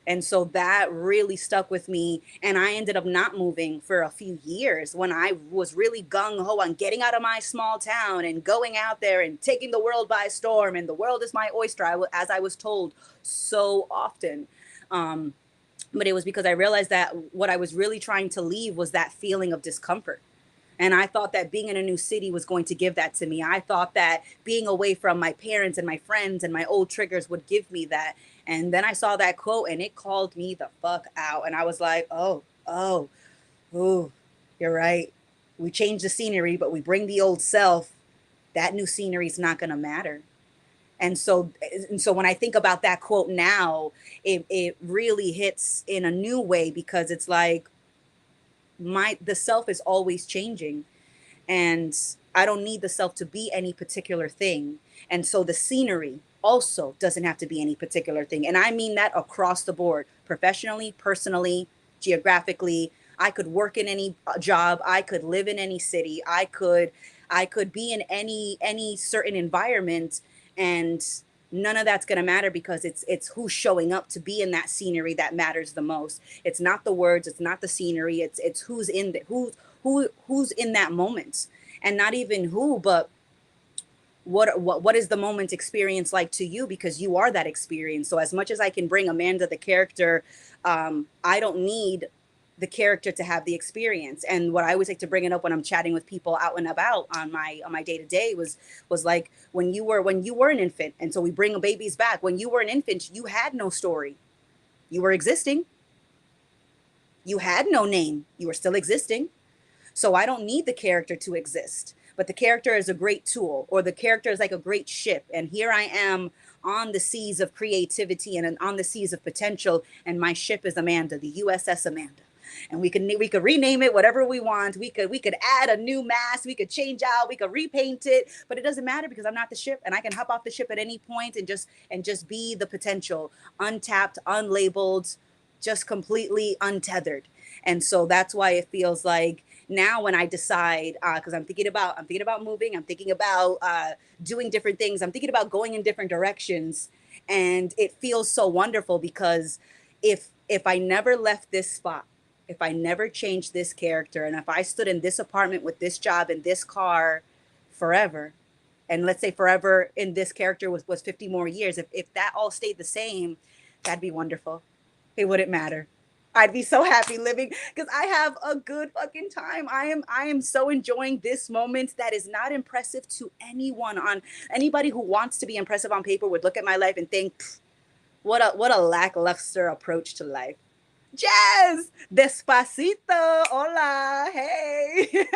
D: And so that really stuck with me. And I ended up not moving for a few years when I was really gung ho on getting out of my small town and going out there and taking the world by storm. And the world is my oyster, as I was told so often. But it was because I realized that what I was really trying to leave was that feeling of discomfort. And I thought that being in a new city was going to give that to me. I thought that being away from my parents and my friends and my old triggers would give me that. And then I saw that quote and it called me the fuck out. And I was like, oh, you're right. We change the scenery, but we bring the old self. That new scenery is not going to matter. And so when I think about that quote now, it really hits in a new way because it's like, the self is always changing and I don't need the self to be any particular thing. And so the scenery also doesn't have to be any particular thing. And I mean that across the board, professionally, personally, geographically. I could work in any job. I could live in any city. I could be in any certain environment, and none of that's going to matter because it's who's showing up to be in that scenery that matters the most. It's not the words, it's not the scenery, it's who's in who's in that moment. And not even who, but what is the moment experience like to you, because you are that experience. So as much as I can bring Amanda the character, I don't need the character to have the experience. And what I always like to bring it up when I'm chatting with people out and about on my day-to-day was like when you were an infant. And so we bring babies back. When you were an infant, you had no story. You were existing. You had no name. You were still existing. So I don't need the character to exist, but the character is a great tool, or the character is like a great ship. And here I am on the seas of creativity and on the seas of potential. And my ship is Amanda, the USS Amanda. And we could rename it whatever we want. We could add a new mast. We could change out. We could repaint it. But it doesn't matter because I'm not the ship, and I can hop off the ship at any point and just be the potential, untapped, unlabeled, just completely untethered. And so that's why it feels like now when I decide, because I'm thinking about moving, I'm thinking about doing different things, I'm thinking about going in different directions, and it feels so wonderful because if I never left this spot, if I never changed this character, and if I stood in this apartment with this job and this car forever, and let's say forever in this character was 50 more years, if that all stayed the same, that'd be wonderful. It wouldn't matter. I'd be so happy living because I have a good fucking time. I am so enjoying this moment that is not impressive to anyone. On anybody who wants to be impressive on paper would look at my life and think, what a lackluster approach to life. Jazz, despacito, hola, hey.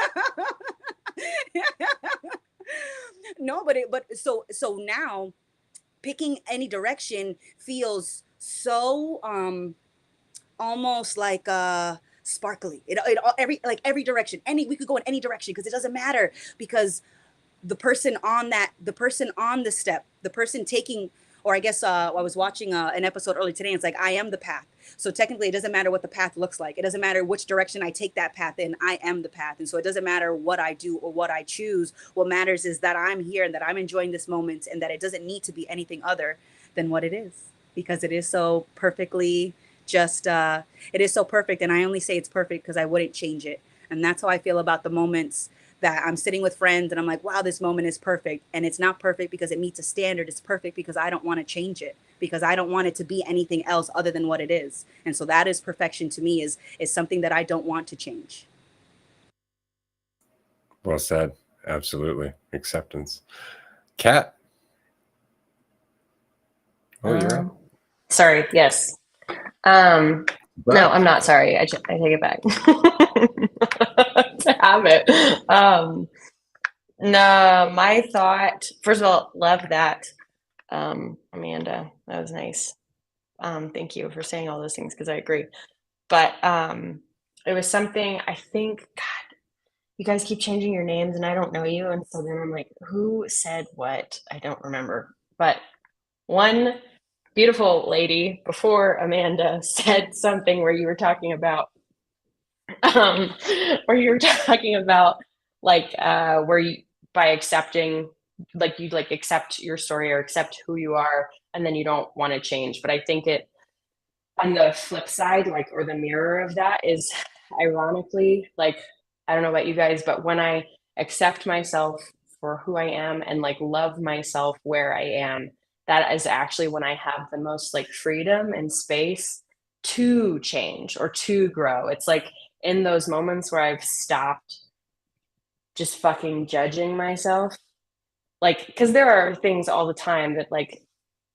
D: No, but so now picking any direction feels so almost like sparkly. Every direction. We could go in any direction because it doesn't matter, because the person on the step, the person taking, or I guess I was watching an episode early today, and it's like, I am the path. So technically, it doesn't matter what the path looks like. It doesn't matter which direction I take that path in. I am the path. And so it doesn't matter what I do or what I choose. What matters is that I'm here and that I'm enjoying this moment, and that it doesn't need to be anything other than what it is, because it is so perfectly it is so perfect. And I only say it's perfect because I wouldn't change it. And that's how I feel about the moments that I'm sitting with friends and I'm like, wow, this moment is perfect. And it's not perfect because it meets a standard. It's perfect because I don't want to change it, because I don't want it to be anything else other than what it is. And so that is perfection to me, is something that I don't want to change.
A: Well said. Absolutely. Acceptance. Kat. Oh, you're up.
C: Sorry. Yes. No, I'm not sorry. I take it back. To have it. No, my thought, first of all, love that. Amanda, that was nice. Thank you for saying all those things, because I agree. But it was something, I think, God, you guys keep changing your names and I don't know you. And so then I'm like, who said what? I don't remember. But one beautiful lady before Amanda said something where you were talking about like where you, by accepting, like you like accept your story or accept who you are, and then you don't want to change. But I think it, on the flip side, like, or the mirror of that is, ironically, like, I don't know about you guys, but when I accept myself for who I am and like love myself where I am, that is actually when I have the most like freedom and space to change or to grow. It's like in those moments where I've stopped just fucking judging myself, like, because there are things all the time that, like,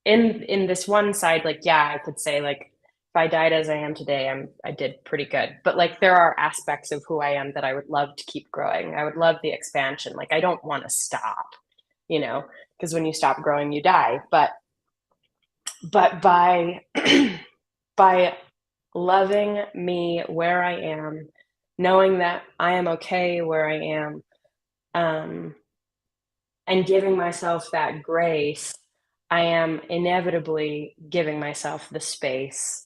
C: in this one side, like, yeah, I could say, like, if I died as I am today, I did pretty good. But like, there are aspects of who I am that I would love to keep growing. I would love the expansion. Like, I don't want to stop, because when you stop growing, you die. But by by loving me where I am, knowing that I am okay where I am, and giving myself that grace, I am inevitably giving myself the space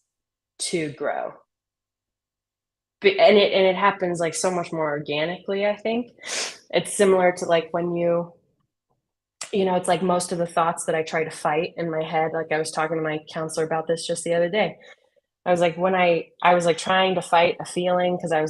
C: to grow. And it happens like so much more organically, I think. It's similar to like when it's like most of the thoughts that I try to fight in my head. Like, I was talking to my counselor about this just the other day. I was like, when I was like trying to fight a feeling because I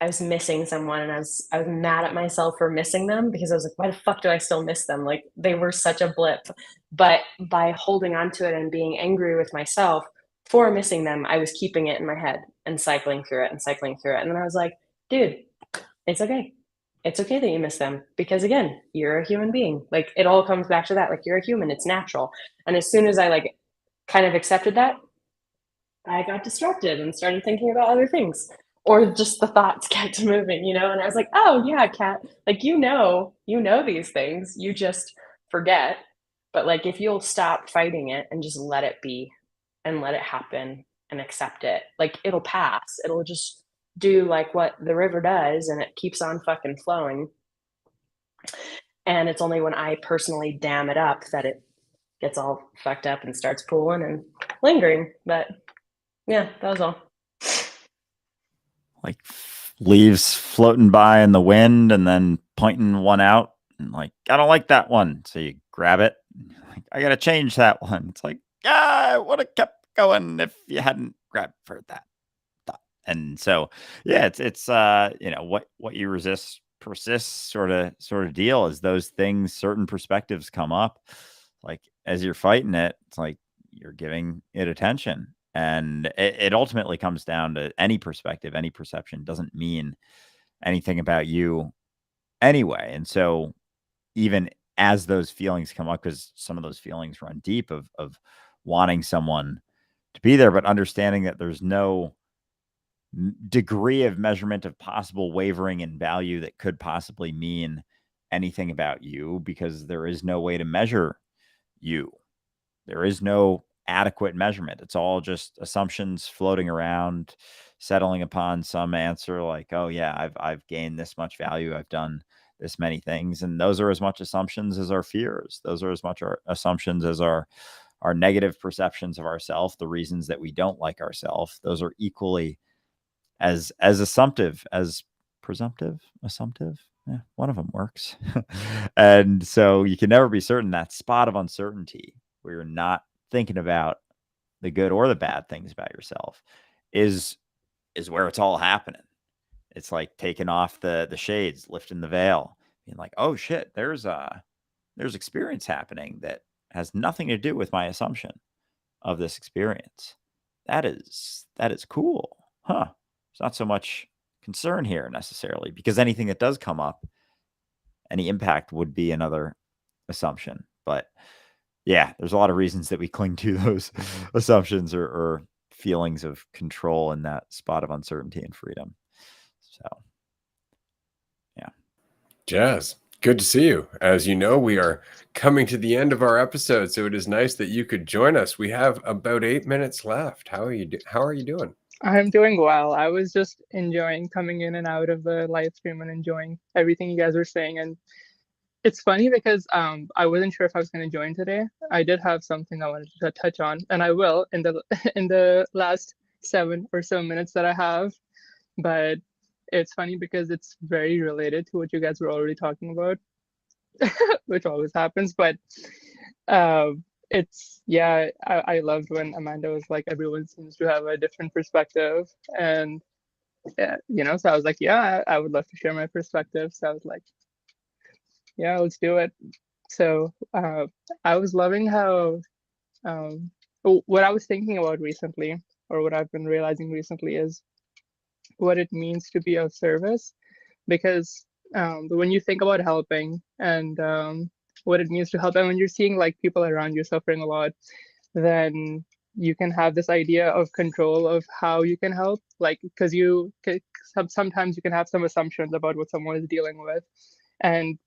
C: was missing someone, and I was mad at myself for missing them, because I was like, why the fuck do I still miss them? Like, they were such a blip. But by holding on to it and being angry with myself for missing them, I was keeping it in my head and cycling through it. And then I was like, dude, it's okay. It's okay that you miss them, because again, you're a human being. Like, it all comes back to that. Like, you're a human. It's natural. And as soon as I like kind of accepted that, I got distracted and started thinking about other things, or just the thoughts kept moving, and I was like, oh yeah, Kat, like, these things, you just forget. But like, if you'll stop fighting it and just let it be and let it happen and accept it, like, it'll pass. It'll just do like what the river does, and it keeps on fucking flowing. And it's only when I personally dam it up that it gets all fucked up and starts pooling and lingering. But yeah, that was all.
B: Like leaves floating by in the wind and then pointing one out and like, I don't like that one. So you grab it. Like, I got to change that one. It's like, yeah, I would have kept going if you hadn't grabbed for that thought. And so, yeah, it's what you resist persists sort of deal. Is those things, certain perspectives come up, like as you're fighting it, it's like you're giving it attention. And it ultimately comes down to any perspective, any perception doesn't mean anything about you anyway. And so even as those feelings come up, because some of those feelings run deep of wanting someone to be there, but understanding that there's no degree of measurement of possible wavering in value that could possibly mean anything about you, because there is no way to measure you. There is no adequate measurement. It's all just assumptions floating around, settling upon some answer like, oh yeah, I've gained this much value, I've done this many things. And those are as much assumptions as our fears. Those are as much our assumptions as our negative perceptions of ourselves, the reasons that we don't like ourselves. Those are equally as assumptive as presumptive, assumptive. Yeah, one of them works. And so you can never be certain. That spot of uncertainty where you're not thinking about the good or the bad things about yourself is where it's all happening. It's like taking off the shades, lifting the veil, being like, oh shit, there's experience happening that has nothing to do with my assumption of this experience. That is cool. Huh. There's not so much concern here necessarily, because anything that does come up, any impact would be another assumption. But yeah, there's a lot of reasons that we cling to those assumptions or feelings of control in that spot of uncertainty and freedom. So, yeah.
A: Jazz, good to see you. As you know, we are coming to the end of our episode, so it is nice that you could join us. We have about 8 minutes left. How are you doing?
H: I'm doing well. I was just enjoying coming in and out of the live stream and enjoying everything you guys were saying. And it's funny because I wasn't sure if I was going to join today. I did have something I wanted to touch on, and I will in the last 7 or so minutes that I have. But it's funny because it's very related to what you guys were already talking about, which always happens. But it's, yeah, I loved when Amanda was like, everyone seems to have a different perspective. And, yeah, so I was like, yeah, I would love to share my perspective. So I was like, yeah, let's do it. So I was loving how, what I was thinking about recently, or what I've been realizing recently, is what it means to be of service. Because when you think about helping and what it means to help, and when you're seeing like people around you suffering a lot, then you can have this idea of control of how you can help, like, because sometimes you can have some assumptions about what someone is dealing with. And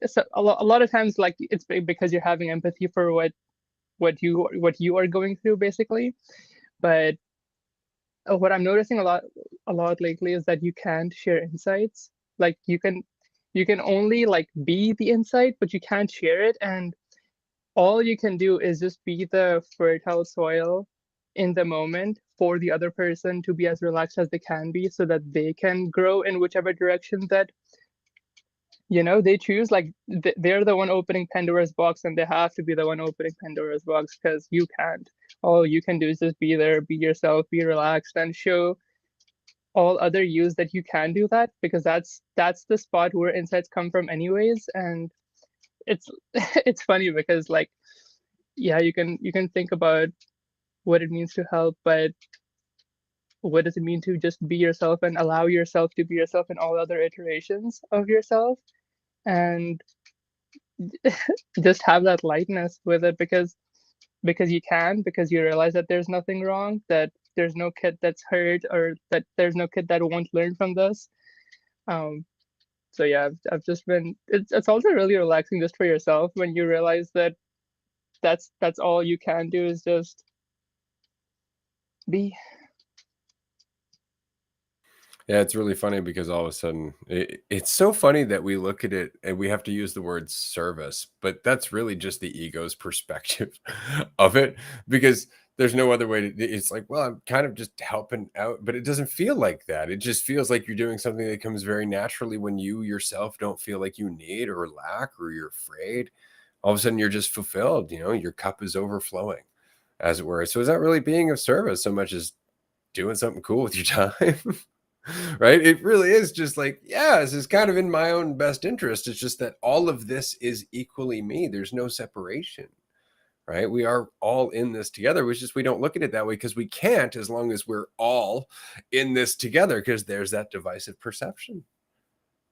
H: so a lot of times, like, it's because you're having empathy for what you are going through, basically. But what I'm noticing a lot lately is that you can't share insights. Like, you can only like be the insight, but you can't share it. And all you can do is just be the fertile soil in the moment for the other person to be as relaxed as they can be, so that they can grow in whichever direction that they choose. Like, they're the one opening Pandora's box, and they have to be the one opening Pandora's box, because you can't. All you can do is just be there, be yourself, be relaxed, and show all other yous that you can do that, because that's the spot where insights come from anyways. And it's it's funny because, like, yeah, you can think about what it means to help, but what does it mean to just be yourself and allow yourself to be yourself in all other iterations of yourself, and just have that lightness with it, because you realize that there's nothing wrong, that there's no kid that's hurt, or that there's no kid that won't learn from this. So yeah, I've just been, it's also really relaxing just for yourself when you realize that that's all you can do is just be.
A: Yeah, it's really funny because all of a sudden it's so funny that we look at it and we have to use the word service, but that's really just the ego's perspective of it, because there's no other way to, it's like, well, I'm kind of just helping out, but it doesn't feel like that. It just feels like you're doing something that comes very naturally when you yourself don't feel like you need or lack or you're afraid. All of a sudden you're just fulfilled, your cup is overflowing, as it were. So is that really being of service so much as doing something cool with your time? Right? It really is just like, yeah, this is kind of in my own best interest. It's just that all of this is equally me. There's no separation, right? We are all in this together, which is, we don't look at it that way because we can't, as long as we're all in this together, because there's that divisive perception.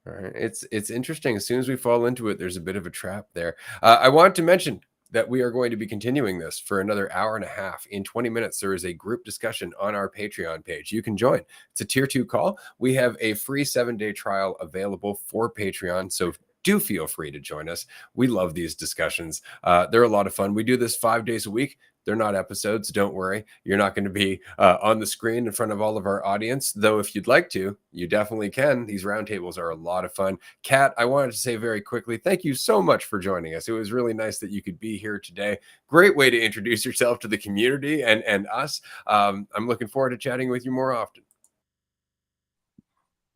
A: All right. It's interesting. As soon as we fall into it, there's a bit of a trap there. I want to mention that we are going to be continuing this for another hour and a half. In 20 minutes, there is a group discussion on our Patreon page. You can join. It's a tier 2 call. We have a free 7-day trial available for Patreon, so do feel free to join us. We love these discussions. They're a lot of fun. We do this 5 days a week. They're not episodes. Don't worry. You're not going to be on the screen in front of all of our audience, though if you'd like to, you definitely can. These roundtables are a lot of fun. Kat, I wanted to say very quickly, thank you so much for joining us. It was really nice that you could be here today. Great way to introduce yourself to the community and us. I'm looking forward to chatting with you more often.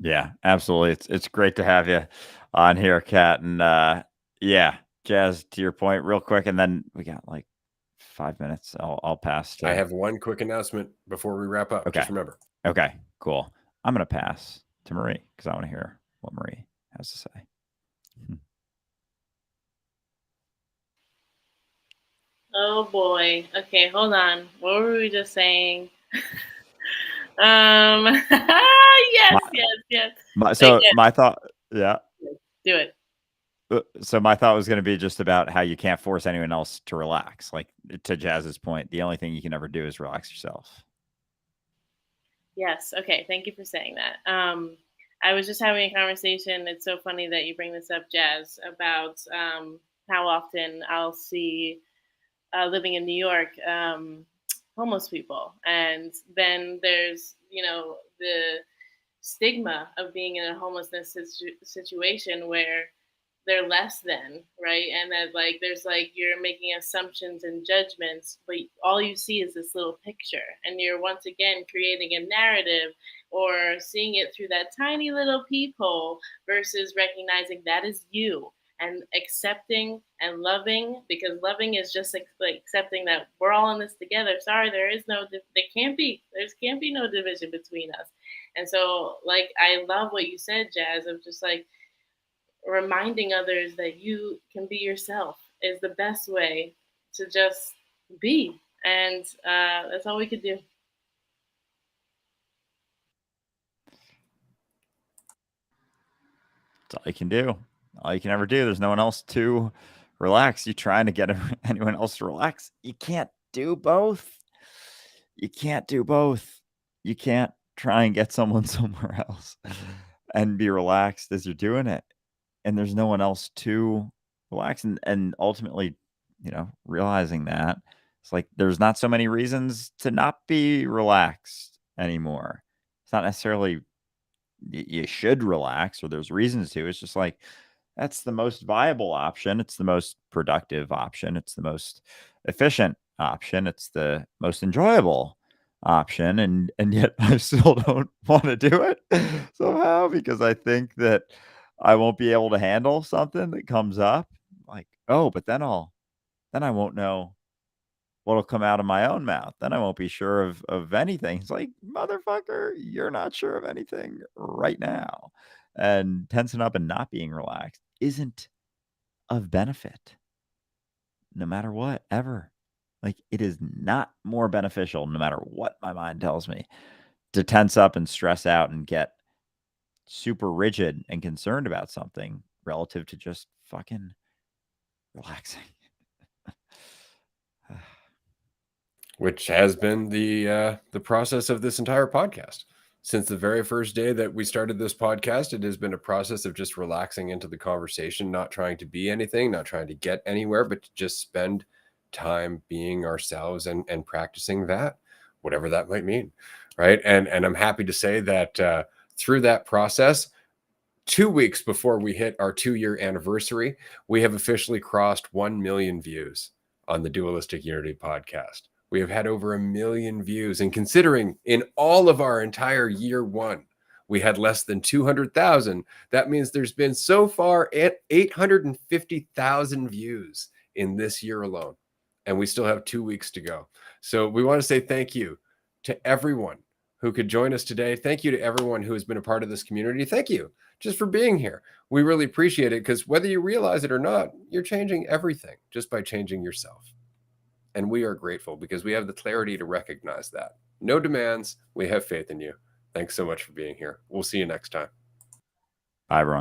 B: Yeah, absolutely. It's great to have you on here, Kat. And yeah, Jazz, to your point, real quick, and then we got like 5 minutes. I'll pass to.
A: I have one quick announcement before we wrap up.
B: Okay.
A: Just remember.
B: Okay, cool. I'm gonna pass to Marie because I want to hear what Marie has to say.
G: Oh boy. Okay, hold on. What were we just saying? Yes.
B: My thought, yeah.
G: Do it.
B: So my thought was going to be just about how you can't force anyone else to relax. Like, to Jazz's point, the only thing you can ever do is relax yourself.
G: Yes. Okay. Thank you for saying that. I was just having a conversation. It's so funny that you bring this up, Jazz, about how often I'll see living in New York homeless people, and then there's the stigma of being in a homelessness situation where they're less than, right? And that like there's like you're making assumptions and judgments, but all you see is this little picture, and you're once again creating a narrative or seeing it through that tiny little peephole versus recognizing that is you and accepting and loving, because loving is just like accepting that we're all in this together. Sorry, there can't be no division between us. And so like I love what you said, Jazz, of just like reminding others that you can be yourself is the best way to just be. And that's all we could do.
B: That's all you can do. All you can ever do. There's no one else to relax. You trying to get anyone else to relax. You can't do both. You can't do both. You can't try and get someone somewhere else and be relaxed as you're doing it. And there's no one else to relax. And ultimately, realizing that it's like there's not so many reasons to not be relaxed anymore. It's not necessarily you should relax or there's reasons to. It's just like that's the most viable option. It's the most productive option. It's the most efficient option. It's the most enjoyable option. And yet I still don't want to do it somehow because I think that I won't be able to handle something that comes up. Like, oh, but then I won't know what'll come out of my own mouth. Then I won't be sure of anything. It's like, motherfucker, you're not sure of anything right now. And tensing up and not being relaxed isn't of benefit, no matter what, ever. Like, it is not more beneficial, no matter what my mind tells me, to tense up and stress out and get super rigid and concerned about something relative to just fucking relaxing.
A: Which has been the process of this entire podcast. Since the very first day that we started this podcast, it has been a process of just relaxing into the conversation, not trying to be anything, not trying to get anywhere, but to just spend time being ourselves and practicing that, whatever that might mean, right? And I'm happy to say that through that process, 2 weeks before we hit our 2-year anniversary, we have officially crossed 1 million views on the Dualistic Unity podcast. We have had over 1 million views. And considering in all of our entire year one, we had less than 200,000, that means there's been so far 850,000 views in this year alone. And we still have 2 weeks to go. So we want to say thank you to everyone who could join us today. Thank you to everyone who has been a part of this community. Thank you just for being here. We really appreciate it because whether you realize it or not, you're changing everything just by changing yourself. And we are grateful because we have the clarity to recognize that. No demands. We have faith in you. Thanks so much for being here. We'll see you next time.
B: Bye, everyone.